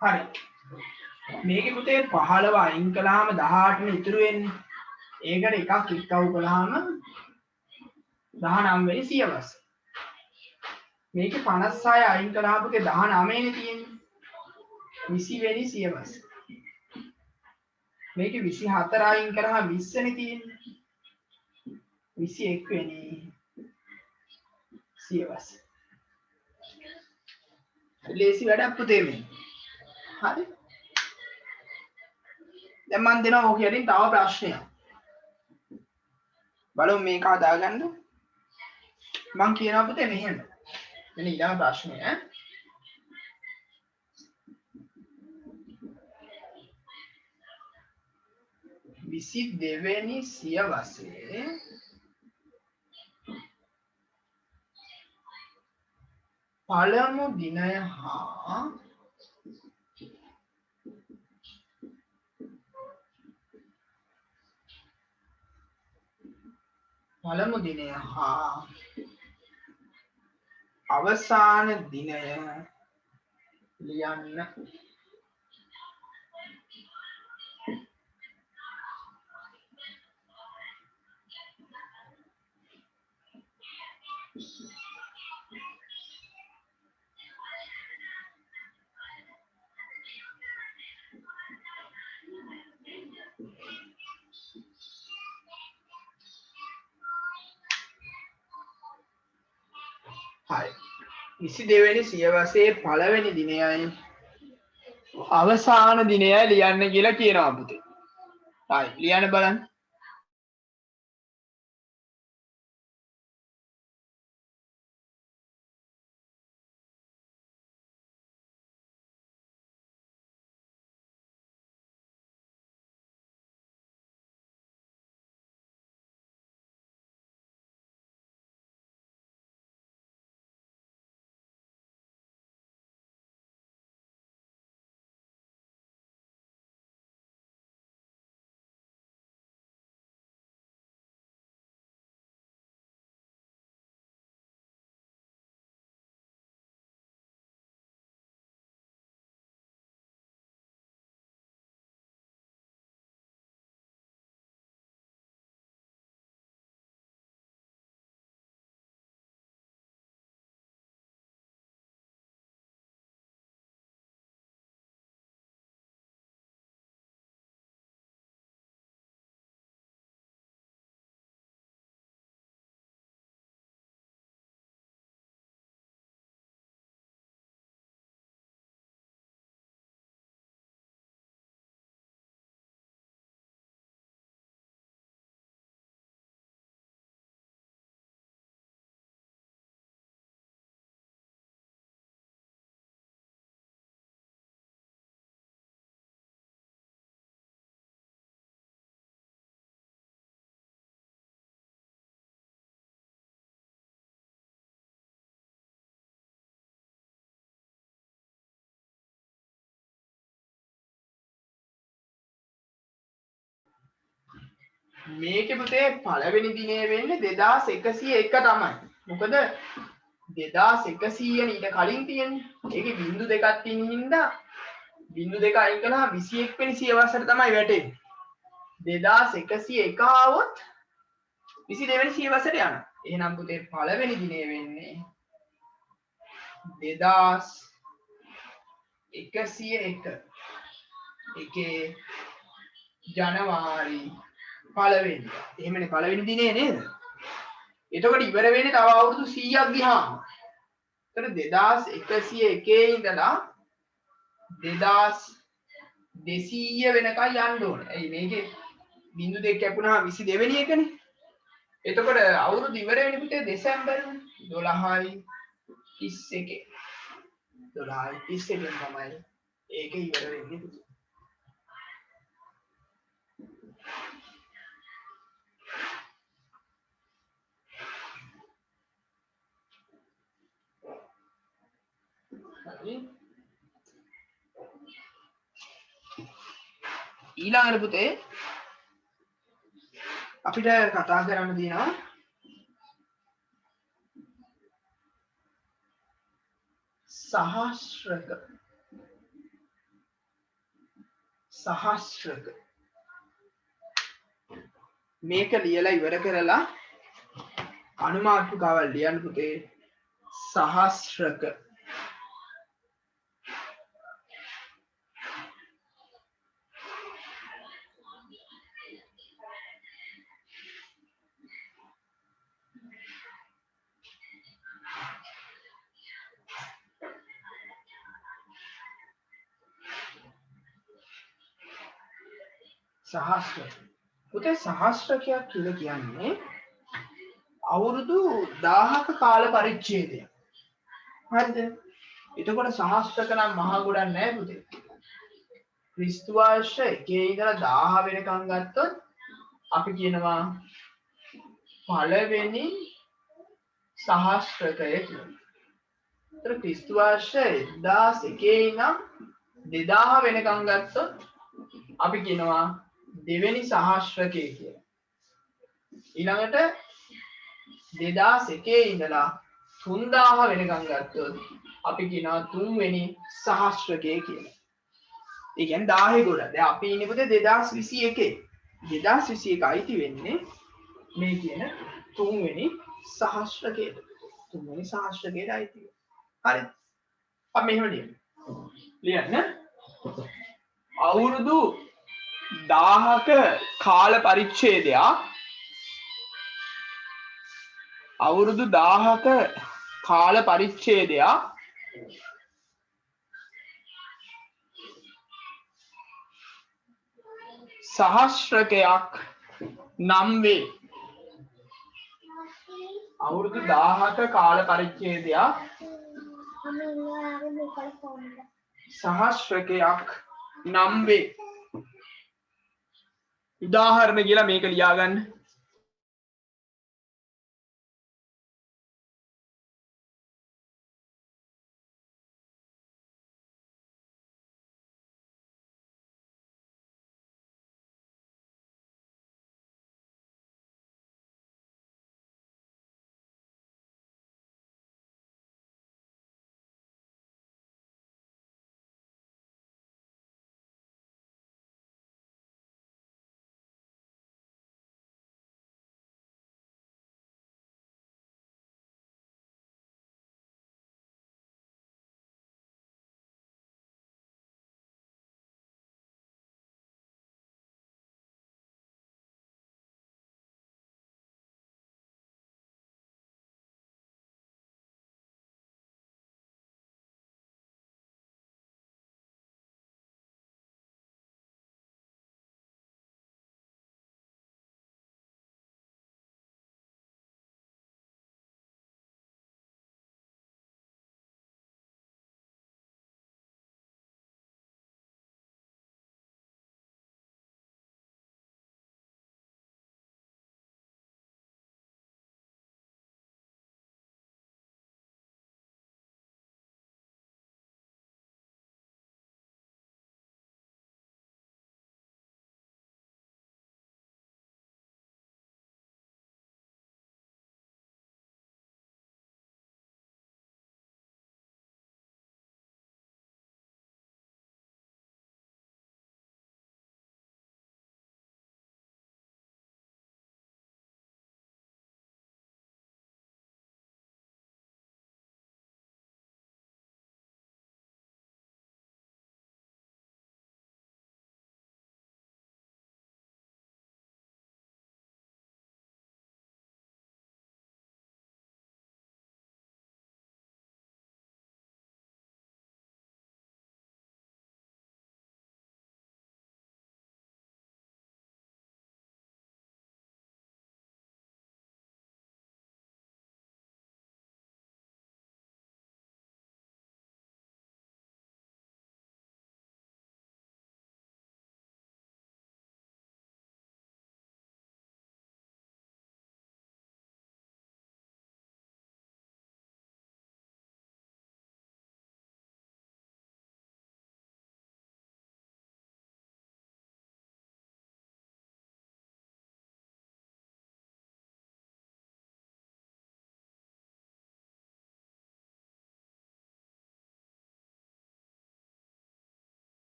S1: හරි. මේකේ පුතේ 15 අයින් කළාම 18 නේ ඉතුරු වෙන්නේ. ඒකට එකක් එක්කව කළාම 19 වෙනි සියවස. මේකේ 56 අයින් කළාම පුතේ 19 නේ තියෙන්නේ. 20 වෙනි සියවස. මේකේ 24 අයින් කරාම 20 නේ තියෙන්නේ. 21 වෙනි සියවස. ලේසි වැඩක් පුතේ මේ. හරි. දැන් මම දෙනවා ඔක යටින් තව ප්‍රශ්නයක්. බලමු මේක හදාගන්න. මම කියනවා පුතේ මෙහෙම. මෙන්න ඊළඟ ප්‍රශ්නය. විසි දෙවෙනි සියවසේ පළමු දිනය හා අවසාන දිනය ලියන්න. හරි. 22 වෙනි සියවසේ පළවෙනි දිනයයි අවසාන දිනයයි ලියන්න කියලා කියනවා පුතේ. හරි ලියන්න බලන්න. මේකේ පුතේ පළවෙනි දිනේ වෙන්නේ 2101 තමයි. මොකද 2100 නේ ඊට කලින් තියෙන්නේ. ඒකේ බිංදු දෙකක් තියෙන හින්දා බිංදු දෙක අයින් කළාම 21 වෙනි සියවසට තමයි වැටෙන්නේ. 2101 ආවොත් 22 වෙනි සියවසට යනවා. එහෙනම් පුතේ පළවෙනි දිනේ වෙන්නේ 2101. එකේ ජනවාරි පළවෙනිදා. එහෙමනේ පළවෙනි දිනේ නේද? එතකොට ඉවර වෙන්නේ තව අවුරුදු 100ක් ගියාම. එතකොට 2101 ඉඳලා 2200 වෙනකන් යන්න ඕනේ. ඇයි මේකේ බිංදු දෙක කැපුණාම 22 වෙනි එකනේ. එතකොට අවුරුදු ඉවර වෙන්නේ පුතේ දෙසැම්බර්නේ. 12යි 31. 12යි 31 තමයි ඒක ඉවර වෙන්නේ පුතේ. හරි. ඊළඟට පුතේ අපිට කතා කරන්න තියෙනවා සහස්‍රක මේක ලියලා ඉවර කරලා අනුමාත්‍රිකාවල් ලියන්න පුතේ. සහස්‍රක සහස්‍රක පුතේ සහස්‍රකයක් කියලා කියන්නේ අවුරුදු 1000ක කාල පරිච්ඡේදයක්. හරිද? එතකොට සහස්‍රක නම් මහා ගොඩක් නෑ පුතේ. ක්‍රිස්තු වර්ෂ 1 ඉඳලා 1000 වෙනකන් ගත්තොත් අපි කියනවා පළවෙනි සහස්‍රකය කියලා. ඒතර ක්‍රිස්තු වර්ෂ 1001 ඉඳන් 2000 වෙනකන් ගත්තොත් අපි කියනවා දෙවෙනි සහස්‍රකය කියලා. ඊළඟට 2001 ඉඳලා 3000 වෙනකන් ගත්තොත් අපි කියනවා තුන්වෙනි සහස්‍රකය කියලා. ඒ කියන්නේ 1000 ගොඩ. දැන් අපි ඉන්නේ පුතේ 2021. 2021 අයිති වෙන්නේ මේ කියන තුන්වෙනි සහස්‍රකයට. තුන්වෙනි සහස්‍රකයට අයිති වෙනවා. හරිද? අපි මෙහෙම ලියමු. ලියන්න. අවුරුදු 1000ක කාල පරිච්ඡේදයක් අවුරුදු 1000ක කාල පරිච්ඡේදයක් සහස්‍රකයක් නම් වේ. අවුරුදු 1000ක කාල පරිච්ඡේදයක් සහස්‍රකයක් නම් වේ. උදාහරණ කියලා මේක ලියාගන්න.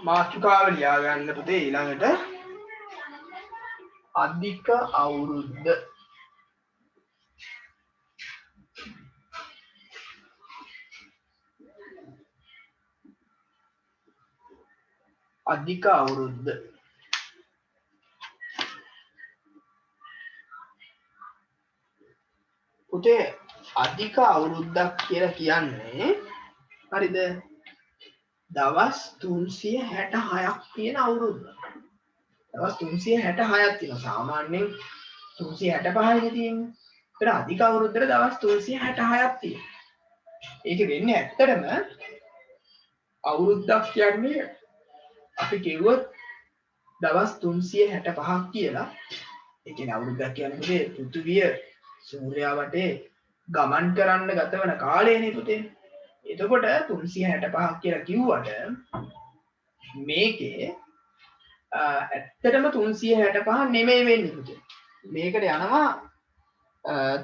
S1: මාතෘකාව ලියා ගන්න පුතේ ඊළඟට අධික අවුරුද්ද අධික අවුරුද්ද පුතේ අධික අවුරුද්දක් කියලා කියන්නේ හරිද දවස් 366ක් තියෙන අවුරුද්දක් දවස් 366ක් තියෙනවා සාමාන්‍යයෙන් 365යි තියෙන්නේ ඒකට අධික අවුරුද්දට දවස් 366ක් තියෙනවා ඒක වෙන්නේ ඇත්තටම අවුරුද්දක් කියන්නේ අපි කිව්වොත් දවස් 365ක් කියලා ඒ කියන්නේ අවුරුද්දක් කියන්නේ පෘථිවිය සූර්යයා වටේ ගමන් කරන්න ගත වෙන කාලයනේ පුතේ. එතකොට 365ක් කියලා කිව්වට මේකේ ඇත්තටම 365 නෙමෙයි වෙන්නේ පුතේ. මේකට යනවා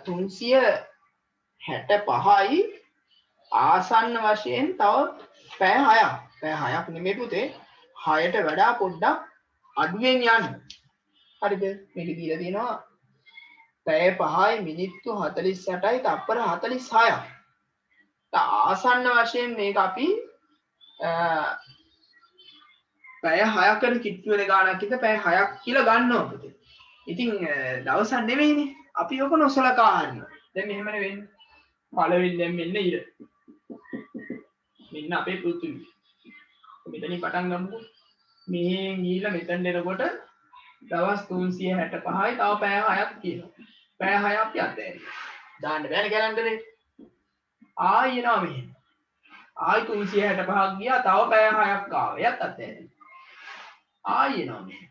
S1: 365යි ආසන්න වශයෙන් තව පැය 6ක්. පැය 6ක් නෙමෙයි පුතේ. 6ට වඩා පොඩ්ඩක් අඩුවෙන් යන්න. හරිද? මේක දීලා තියෙනවා පැය 5යි මිනිත්තු 48යි තප්පර 46ක්. ආසන්න වශයෙන් මේක අපි පැය 6කට කිට්ටු වෙන ගානක් ඉත පැය 6ක් කියලා ගන්නවා පුතේ. ඉතින් දවසක් නෙවෙයිනේ. අපි ඔක නොසලකා හරිනවා. දැන් මෙහෙමනේ වෙන්නේ. පළවෙනියෙන් මෙන්න ඉර. මෙන්න අපේ පෘථිවිය. මෙතනින් පටන් ගමුකෝ. මෙහෙන් ගිහිල්ලා මෙතන එනකොට දවස් 365යි තව පැය 6ක් තියෙනවා. පැය 6ක් අපි අත්හැරියා. දාන්න බෑනේ කැලෙන්ඩරේ. ආයෙ එනවා මෙහෙම. ආයෙ 365ක් ගියා තව පැය 6ක් ආවා. එයත් අත්හැරියා. ආයෙ එනවා මෙහෙම.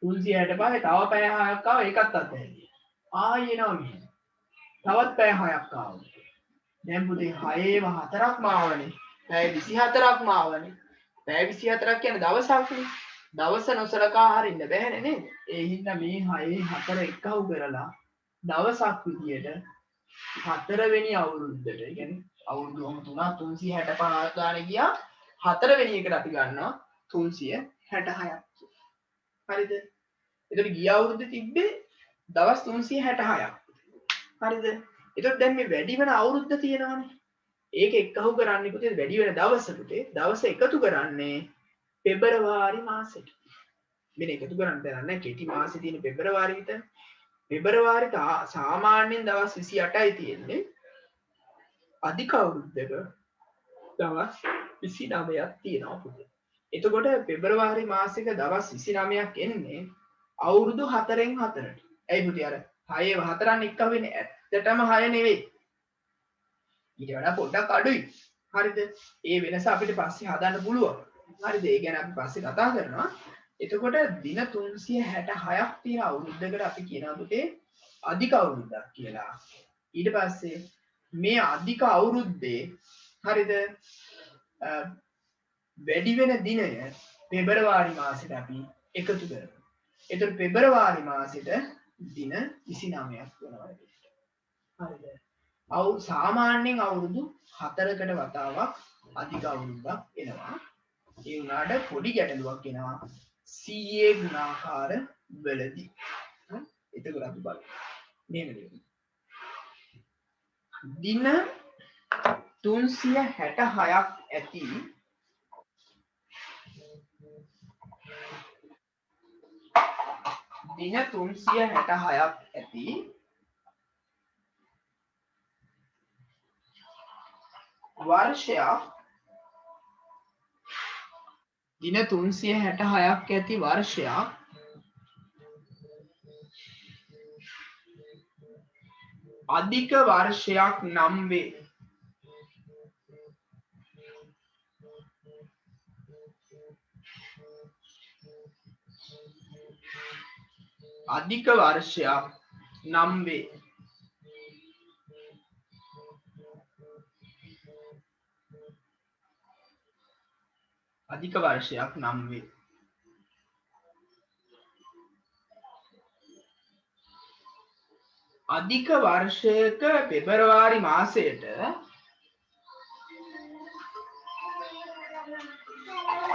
S1: 365 තව පැය 6ක් ආවා ඒකත් අත්හැරියා. ආයෙ එනවා මෙහෙම. තවත් පැය 6ක් ආවා. දැන් පුතේ 6ේම 4ක්ම ආවනේ. පැය 24ක්ම ආවනේ. පැය 24ක් කියන්නේ දවසක්නේ. දවස නොසලකා හරින්න බෑනේ නේද? ඒ හින්දා මේ 6 4 එකහු කරලා දවසක් විදියට 4 වෙනි අවුරුද්දට, ඒ කියන්නේ අවුරුදු 365 ගානේ ගියා 4 වෙනි එකට අපි ගන්නවා 366ක්. හරිද? එතකොට ගිය අවුරුද්දේ තිබ්බේ දවස් 366ක්. හරිද? එතකොට දැන් මේ වැඩි වෙන අවුරුද්ද තියෙනවානේ. ඒක එකහු කරන්නේ පුතේ වැඩි වෙන දවසකට. දවස එකතු කරන්නේ පෙබරවාරි මාසෙට. මෙන්න එකතු කරන්න දෙයක් නැහැ. කෙටි මාසෙ තියෙන පෙබරවාරි විතර. පෙබරවාරි සාමාන්‍යයෙන් දවස් 28යි තියෙන්නේ. අධික අවුරුද්දක දවස් 29ක් තියෙනවා පුතේ. එතකොට පෙබරවාරි මාසෙක දවස් 29ක් එන්නේ අවුරුදු 4න් 4ට. ඇයි පුතේ අර 6 4න් එක්ක වෙන්නේ ඇත්තටම 6 නෙවෙයි. ඊට වඩා පොඩ්ඩක් අඩුයි. හරිද? ඒ වෙනස අපිට පස්සේ හදන්න පුළුවන්. හරිද? ඒ ගැන අපි පස්සේ කතා කරනවා. එතකොට දින 366ක් තියෙන අවුරුද්දකට අපි කියනවා පුතේ අධික අවුරුද්දක් කියලා. ඊට පස්සේ මේ අධික අවුරුද්දේ හරිද? වැඩි වෙන දිනය පෙබරවාරි මාසෙට අපි එකතු කරනවා. එතකොට පෙබරවාරි මාසෙට දින 29ක් වෙනවා. හරිද? සාමාන්‍යයෙන් අවුරුදු 4කට වතාවක් අධික අවුරුද්දක් එනවා. ඒ වුණාට පොඩි ගැටලුවක් එනවා CA ගුණාකාර වලදී. එතකොට අපි බලමු. මෙහෙම ලියමු. දින 366ක් ඇති දින 366ක් ඇති වර්ෂයක් දින 366ක් ඇති වර්ෂයක් අධික වර්ෂයක් නම් වේ. අධික වර්ෂයක් නම් වේ. අධික වර්ෂයක් නම් වේ. අධික වර්ෂයක පෙබරවාරි මාසයට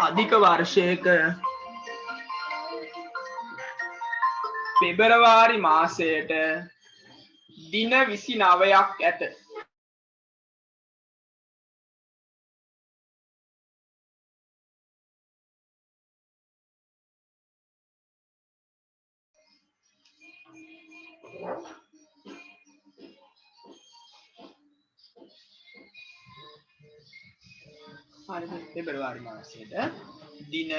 S1: අධික වර්ෂයක පෙබරවාරි මාසයට දින 29ක් ඇත. හරිද? පෙබරවාරි මාසයට දින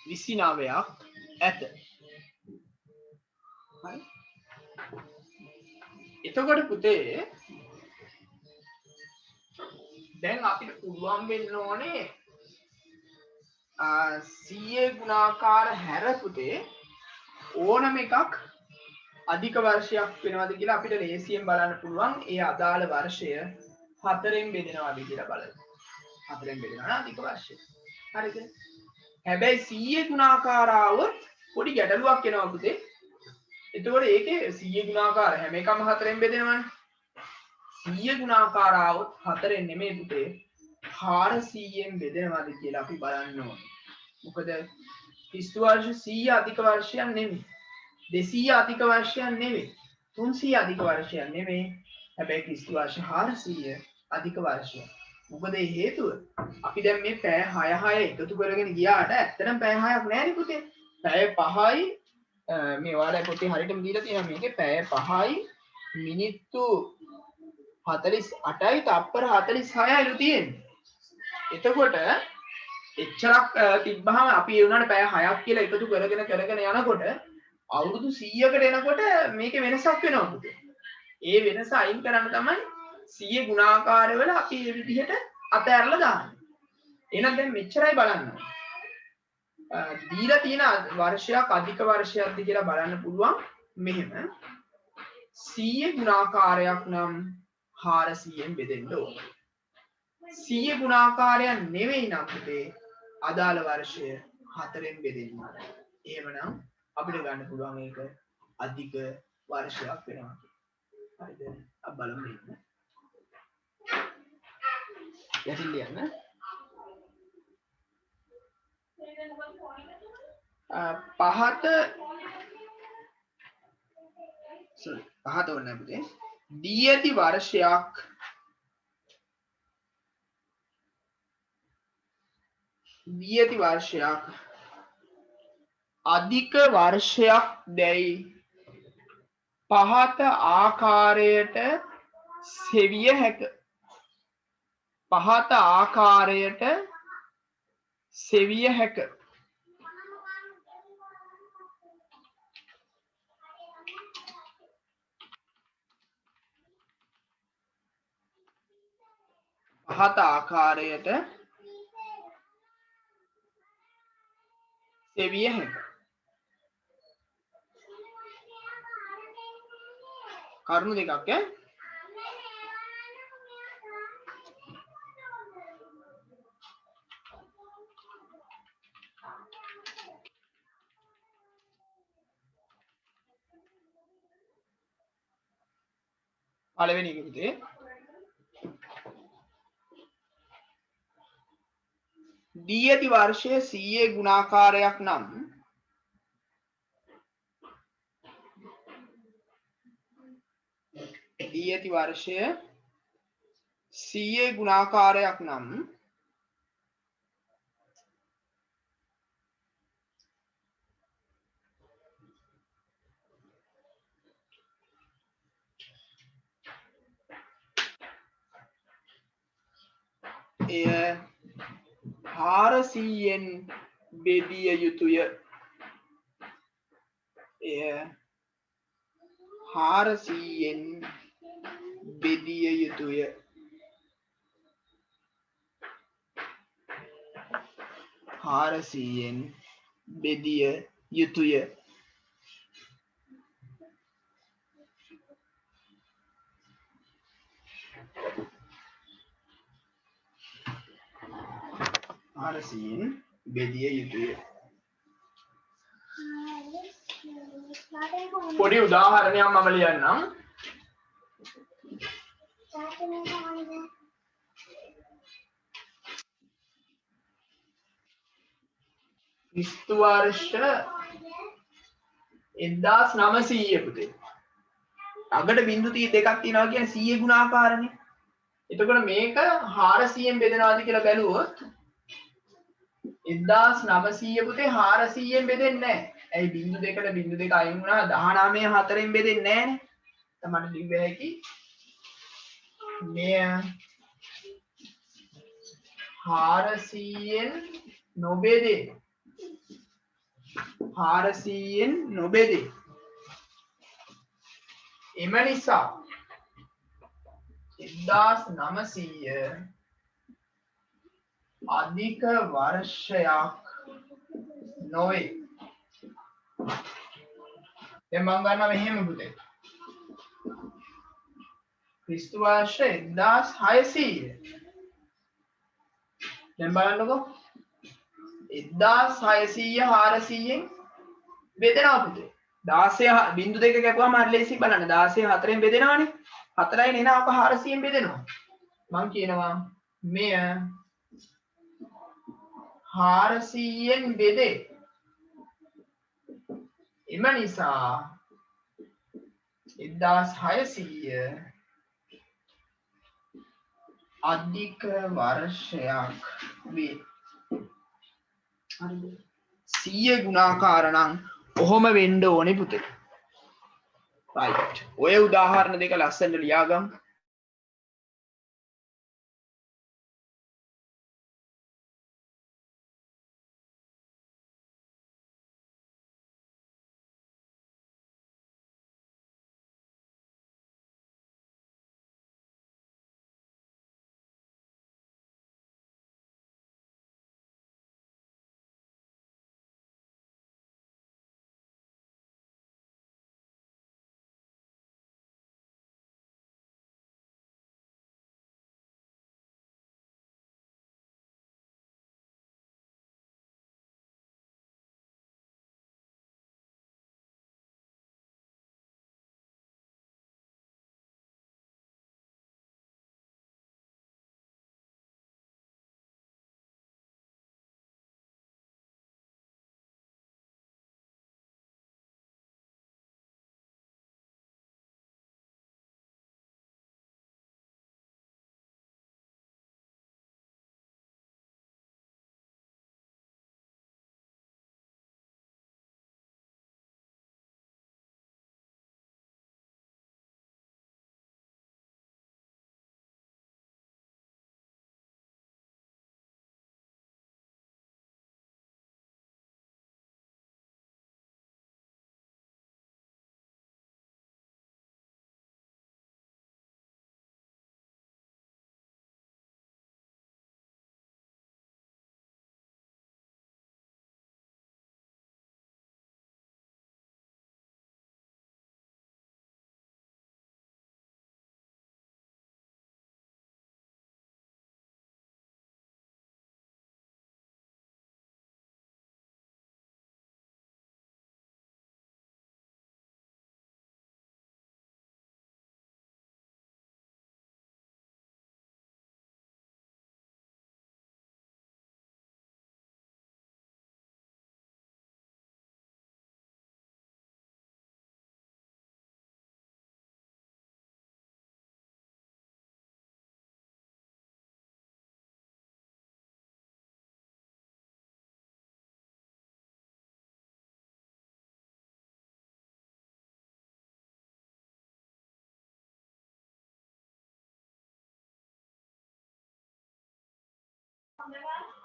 S1: 29ක් ඇත. හරි. එතකොට පුතේ දැන් අපිට පුළුවන් වෙන්න ඕනේ 100 ගුණාකාර හැර පුතේ ඕනම එකක් අධික වර්ෂයක් වෙනවද කියලා අපිට ලේසියෙන් බලන්න පුළුවන්. ඒ අදාළ වර්ෂය 4ෙන් බෙදෙනවාද කියලා බලන්න. 4ෙන් බෙදෙනවා අධික වර්ෂය. හරිද? හැබැයි 100 ගුණාකාර આવොත් පොඩි ගැටලුවක් එනවා පුතේ. එතකොට ඒකේ 100 ගුණාකාර හැම එකම 4ෙන් බෙදෙනවනේ. 100 ගුණාකාර આવොත් 4ෙන් නෙමෙයි පුතේ 400ෙන් බෙදෙනවාද කියලා අපි බලන්න ඕනේ. මොකද ක්‍රිස්තු වර්ෂ 100 අධික වර්ෂයක් නෙමෙයි. 200 අධික වර්ෂයක් නෙමෙයි. 300 අධික වර්ෂයක් නෙමෙයි. හැබැයි ක්‍රිස්තු වර්ෂ 400 අධික වර්ෂයක්. මොකද ඒ හේතුව අපි දැන් මේ පැය 6 එකතු කරගෙන ගියාට ඇත්තටම පැය 6ක් නෑනේ පුතේ. පැය 5යි මේ ඔයාලා පොතේ හරියටම දීලා තියෙනවා මේකේ පැය 5යි මිනිත්තු 48යි තප්පර 46යිලු තියෙන්නේ. එතකොට එච්චරක් තිබ්බහම අපි ඒ උනාට පැය 6ක් කියලා එකතු කරගෙන යනකොට අවුරුදු 100කට එනකොට මේකේ වෙනසක් වෙනවා පුතේ. ඒ වෙනස අයින් කරන්න තමයි 100 ගුණාකාරවල අපි මේ විදිහට අතහැරලා දාන්නේ. එහෙනම් දැන් මෙච්චරයි බලන්න. දීලා තියෙන වර්ෂයක් අධික වර්ෂයක්ද කියලා බලන්න පුළුවන් මෙහෙම 100 ගුණාකාරයක් නම් 400ෙන් බෙදෙන්න ඕන. 100 ගුණාකාරයක් නෙවෙයි නම් පුතේ අදාළ වර්ෂය 4ෙන් බෙදෙන්න ඕන. එහෙමනම් අපිට ගන්න පුළුවන් ඒක අධික වර්ෂයක් වෙනවා. හරිද? අපි බලමු ඉන්න. යටින් ලියන්න. පහත ඕනේ පුතේ. දී ඇති වර්ෂයක් අධික වර්ෂයක් දැයි පහත ආකාරයට සෙවිය හැක. පහත ආකාරයට සෙවිය හැක. පහත ආකාරයට සෙවිය හැක. කරුණු දෙකක් ඈ. පළවෙනි එක පුතේ දී ඇති වර්ෂය 100 ගුණාකාරයක් නම් දී ඇති වර්ෂය 100 ගුණාකාරයක් නම් එය 400ෙන් බෙදිය යුතුය. එය 400ෙන් බෙදිය යුතුය. 400ෙන් බෙදිය යුතුය. බෙදිය යුතුය. පොඩි උදාහරණයක් මම ලියන්නම්. ක්‍රිස්තු වර්ෂ 1900 පුතේ. අගට බිංදු 32ක් තියෙනවා කියන්නේ 100 ගුණාකාරනේ. එතකොට මේක 400ෙන් බෙදනවාද කියලා බැලුවොත් 1900 පුතේ 400ෙන් බෙදෙන්නේ නැහැ. ඇයි බිංදු දෙකට බිංදු දෙක අයින් වුණා 19 4ෙන් බෙදෙන්නේ නැහනේ. තමයි ලිව්ව හැකි. මෙය 400ෙන් නොබෙදේ. 400ෙන් නොබෙදේ. එම නිසා 1900 අධික වර්ෂයක් නොවේ. දැන් මම ගන්නවා මෙහෙම පුතේ. ක්‍රිස්තු වර්ෂ 1600. දැන් බලන්නකෝ. 1600 400ෙන් බෙදෙනවා පුතේ. 16 බිංදු දෙක කැපුවාම හරි ලේසි බලන්න. 16 4ෙන් බෙදෙනවානේ. 4යි නේ නාක 400ෙන් බෙදෙනවා. මම කියනවා මෙය 400ෙන් බෙදේ. එම නිසා 1600 අධික වර්ෂයක් වේ. හරිද? 100 ගුණාකාර නම් ඔහොම වෙන්න ඕනේ පුතේ. right. ඔය උදාහරණ දෙක ලස්සනට ලියාගමු.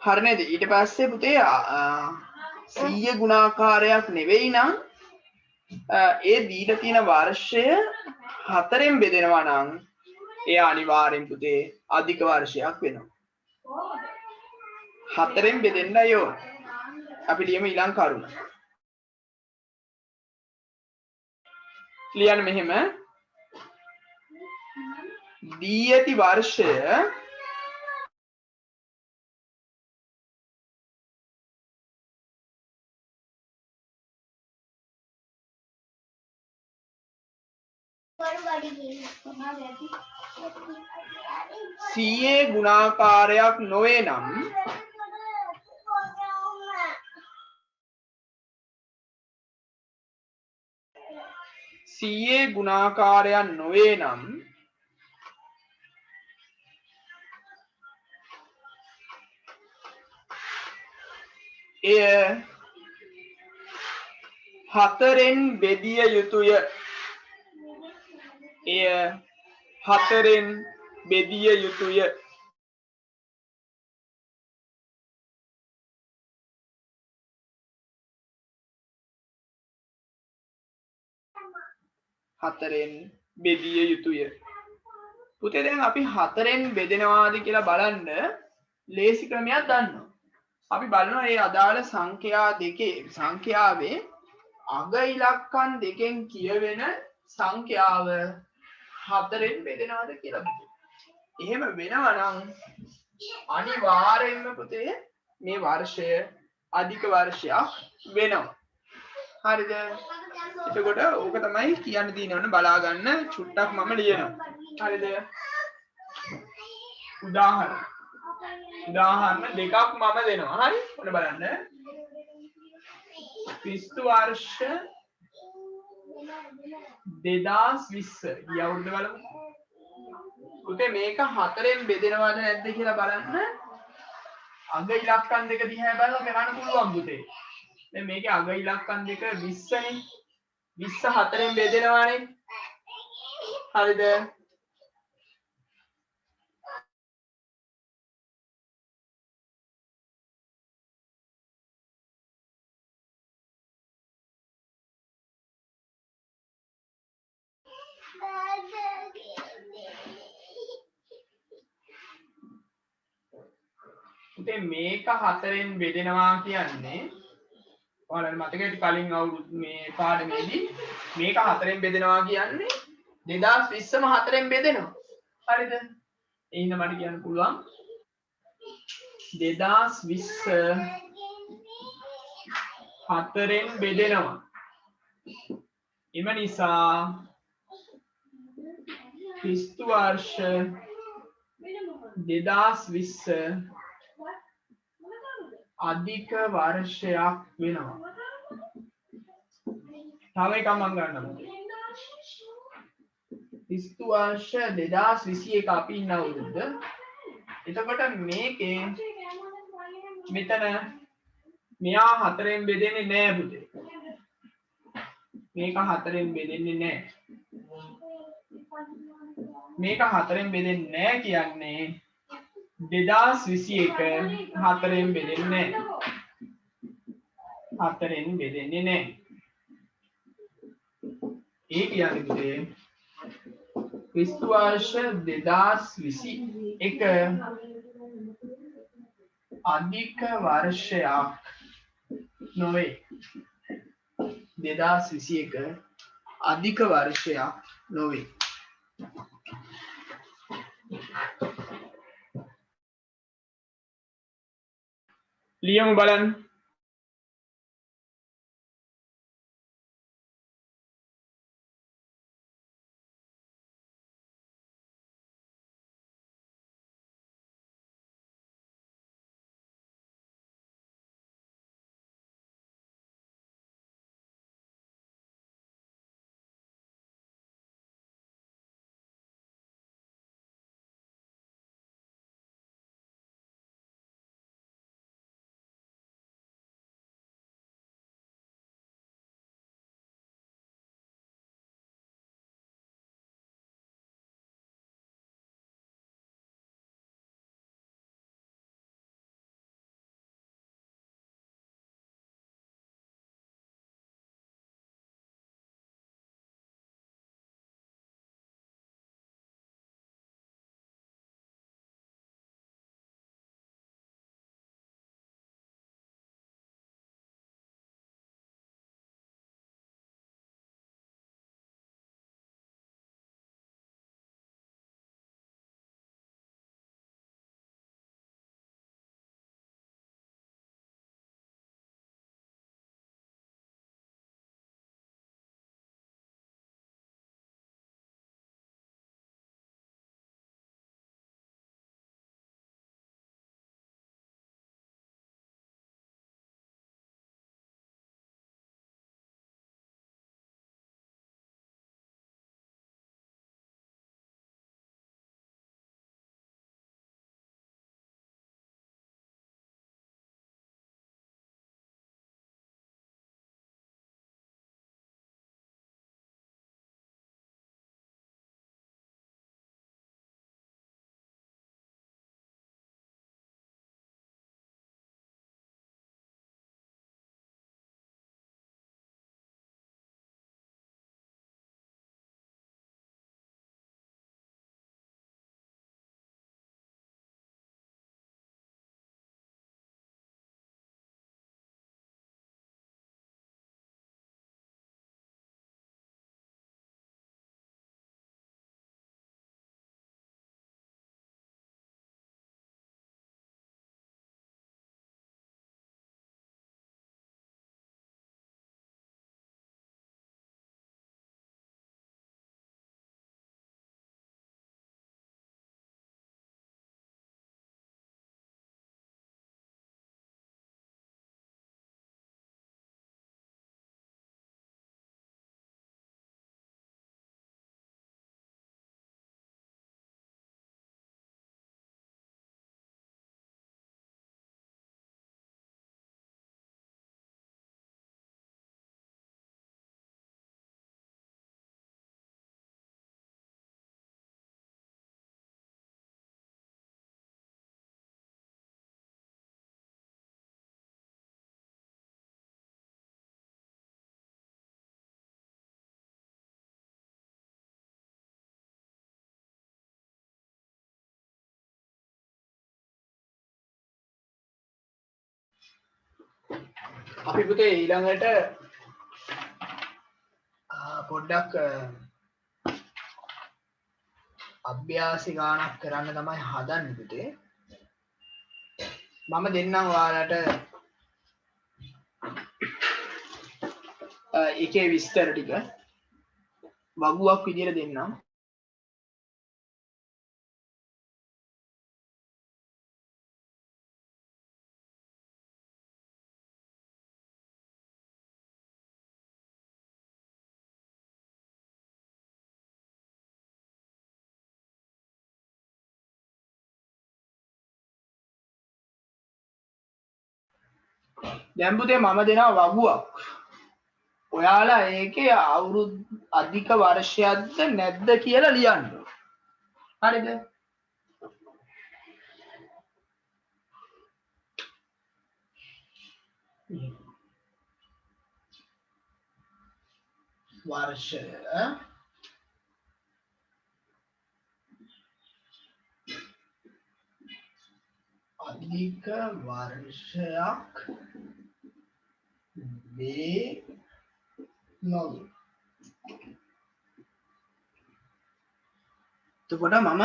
S1: හරි නේද? ඊට පස්සේ පුතේ 100 ගුණාකාරයක් නෙවෙයි නම් ඒ දීලා තියෙන වර්ෂය 4ෙන් බෙදෙනවා නම් ඒ අනිවාර්යෙන් පුතේ අධික වර්ෂයක් වෙනවා. 4ෙන් බෙදෙන්නයි ඕන. අපි ලියමු ඊළඟ කරුණ. ලියන්න මෙහෙම. දී ඇති වර්ෂය සියයේ ගුණාකාරයක් නොවේ නම් සීයේ ගුණාකාරයන් නොවේ නම් එය හතරෙන් බෙදිය යුතුය. එය හතරෙන් බෙදිය යුතුය. හතරෙන් බෙදිය යුතුය. පුතේ දැන් අපි හතරෙන් බෙදෙනවාද කියලා බලන්න ලේසි ක්‍රමයක් දන්නවා. අපි බලනවා මේ අදාළ සංඛ්‍යා දෙකේ සංඛ්‍යාවේ අග ඉලක්කම් දෙකෙන් කියවෙන සංඛ්‍යාව හතරෙන් බෙදෙනවද කියලා. එහෙම වෙනවා නම් අනිවාර්යයෙන්ම පුතේ මේ වර්ෂය අධික වර්ෂයක් වෙනවා. හරිද? එතකොට ඕක තමයි කියන්න තියෙන්නේ. ඔන්න බලා ගන්න චුට්ටක් මම ලියනවා. හරිද? උදාහරණ දෙකක් මම දෙනවා. හරි? ඔන්න බලන්න. ක්‍රිස්තු වර්ෂ 2020 ගිය අවුරුද්ද බලමු. පුතේ මේක හතරෙන් බෙදෙනවද නැද්ද කියලා බලන්න. අග ඉලක්කම් දෙක දිහා බලලා කරන්න පුළුවන් පුතේ. දැන් මේකේ අග ඉලක්කම් දෙක 20නේ. 20 හතරෙන් බෙදෙනවානේ. හරිද? පුතේ මේක හතරෙන් බෙදෙනවා කියන්නේ ඔයාලට මතකයි කලින් අවුරුදු මේ පාඩමේදී මේක හතරෙන් බෙදෙනවා කියන්නේ 2020ම හතරෙන් බෙදෙනවා. හරිද? එහෙනම් මට කියන්න පුළුවන් 2020 හතරෙන් බෙදෙනවා. එම නිසා ක්‍රිස්තු වර්ෂ 2020 අධික වර්ෂයක් වෙනවා. තව එකක් මම ගන්නවා. ක්‍රිස්තු වර්ෂ 2021 අපි ඉන්න අවුරුද්ද. එතකොට මේකේ මෙතන මෙයා හතරෙන් බෙදෙන්නේ නෑ පුතේ. මේක හතරෙන් බෙදෙන්නේ නෑ. මේක හතරෙන් බෙදෙන්නේ නෑ කියන්නේ 2021 හතරෙන් බෙදෙන්නේ නෑ. හතරෙන් බෙදෙන්නේ නෑ. ඒ කියන්නේ පුතේ ක්‍රිස්තු වර්ෂ 2021 අධික වර්ෂයක් නොවේ. 2021 අධික වර්ෂයක් නොවේ. ලියමු බලන්න. අපි පුතේ ඊළඟට පොඩ්ඩක් අභ්‍යාස ගානක් කරන්න තමයි හදන්නේ පුතේ. මම දෙන්නම් ඔයාලට ඒකේ විස්තර ටික වගුවක් විදියට දෙන්නම්. දැන් පුතේ මම දෙනවා වගුවක්. ඔයාලා ඒකේ අවුරුදු අධික වර්ෂයක්ද නැද්ද කියලා ලියන්න. හරිද? වර්ෂය අධික වර්ෂයක් වේ නොවේ. එතකොට මම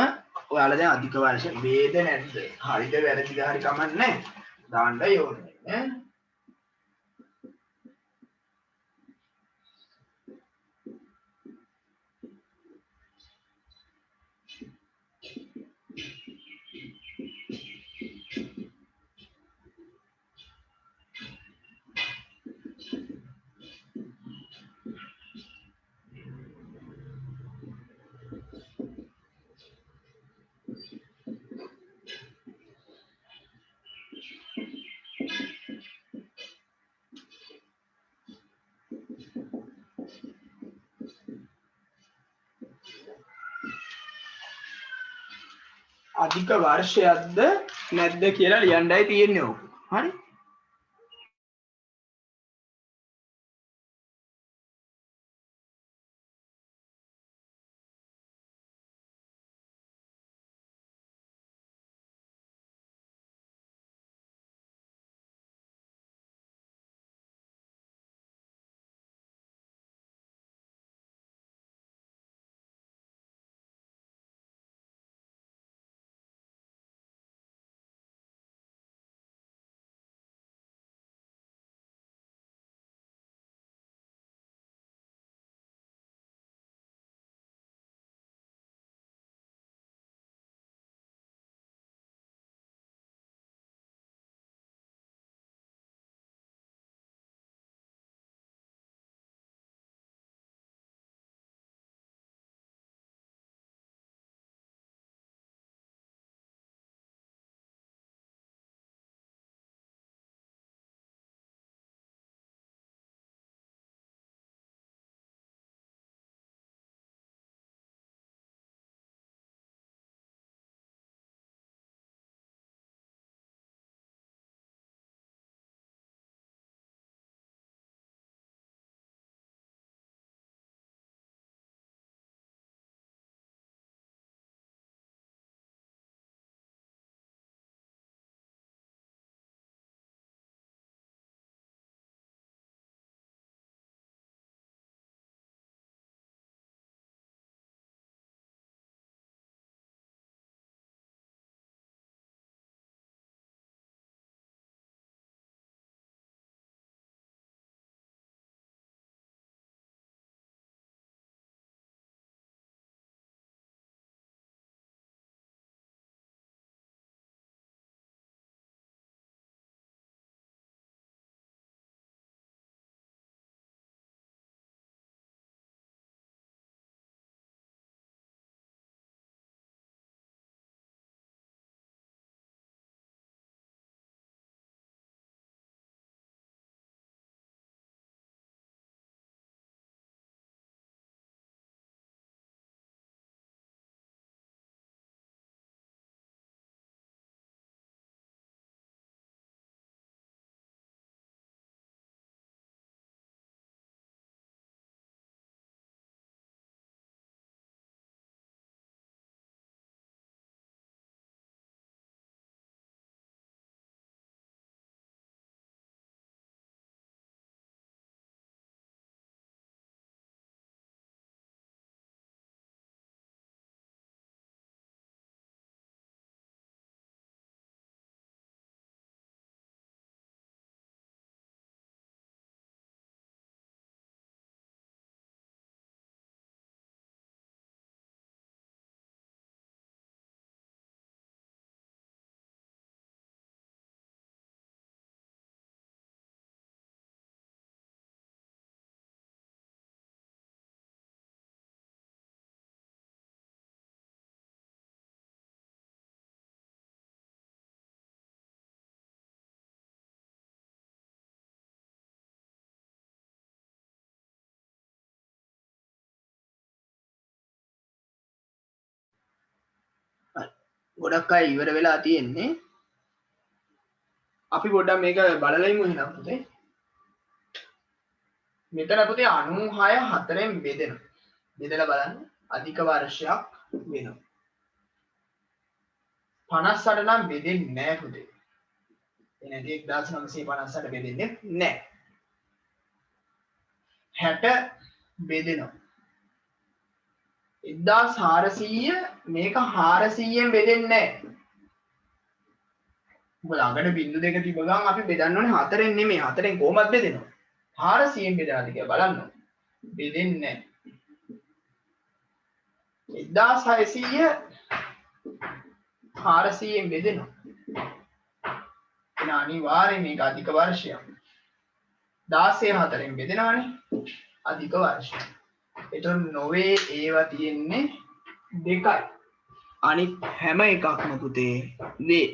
S1: ඔයාලා දැන් අධික වර්ෂ වේද නැද්ද? හරිද වැරදිද හරි කමන්නේ දාන්න ඕනේ නේ. අධික වර්ෂයක්ද නැද්ද කියලා ලියන්නයි තියෙන්නේ ඕක. හරි? ගොඩක් අය ඉවර වෙලා තියෙන්නේ. අපි පොඩ්ඩක් මේක බලලා ඉමු එහෙනම් පුතේ. මෙතන පුතේ 96 4ෙන් බෙදෙනවා. බෙදලා බලන්න අධික වර්ෂයක් වෙනවා. 58 නම් බෙදෙන්නේ නැහැ පුතේ. එනදී 1958 බෙදෙන්නේ නැහැ. 60 බෙදෙනවා. 1400 මේක 400ෙන් බෙදෙන්නේ නැහැ. මොකද ළඟට බිංදු දෙක තිබ්බ ගමන් අපි බෙදන්න ඕනේ 4ෙන් නෙමෙයි. 4ෙන් කොහොමද බෙදෙනවා? 400ෙන් බෙදලාද කියලා බලන්න. බෙදෙන්නේ නැහැ. 1600 400ෙන් බෙදෙනවා. එන අනිවාර්යයෙන් මේක අධික වර්ෂයක්. 16 4ෙන් බෙදෙනවානේ. අධික වර්ෂයක්. එතකොට නොවේ ඒවා තියෙන්නේ දෙකයි. අනිත් හැම එකක්ම පුතේ වේ.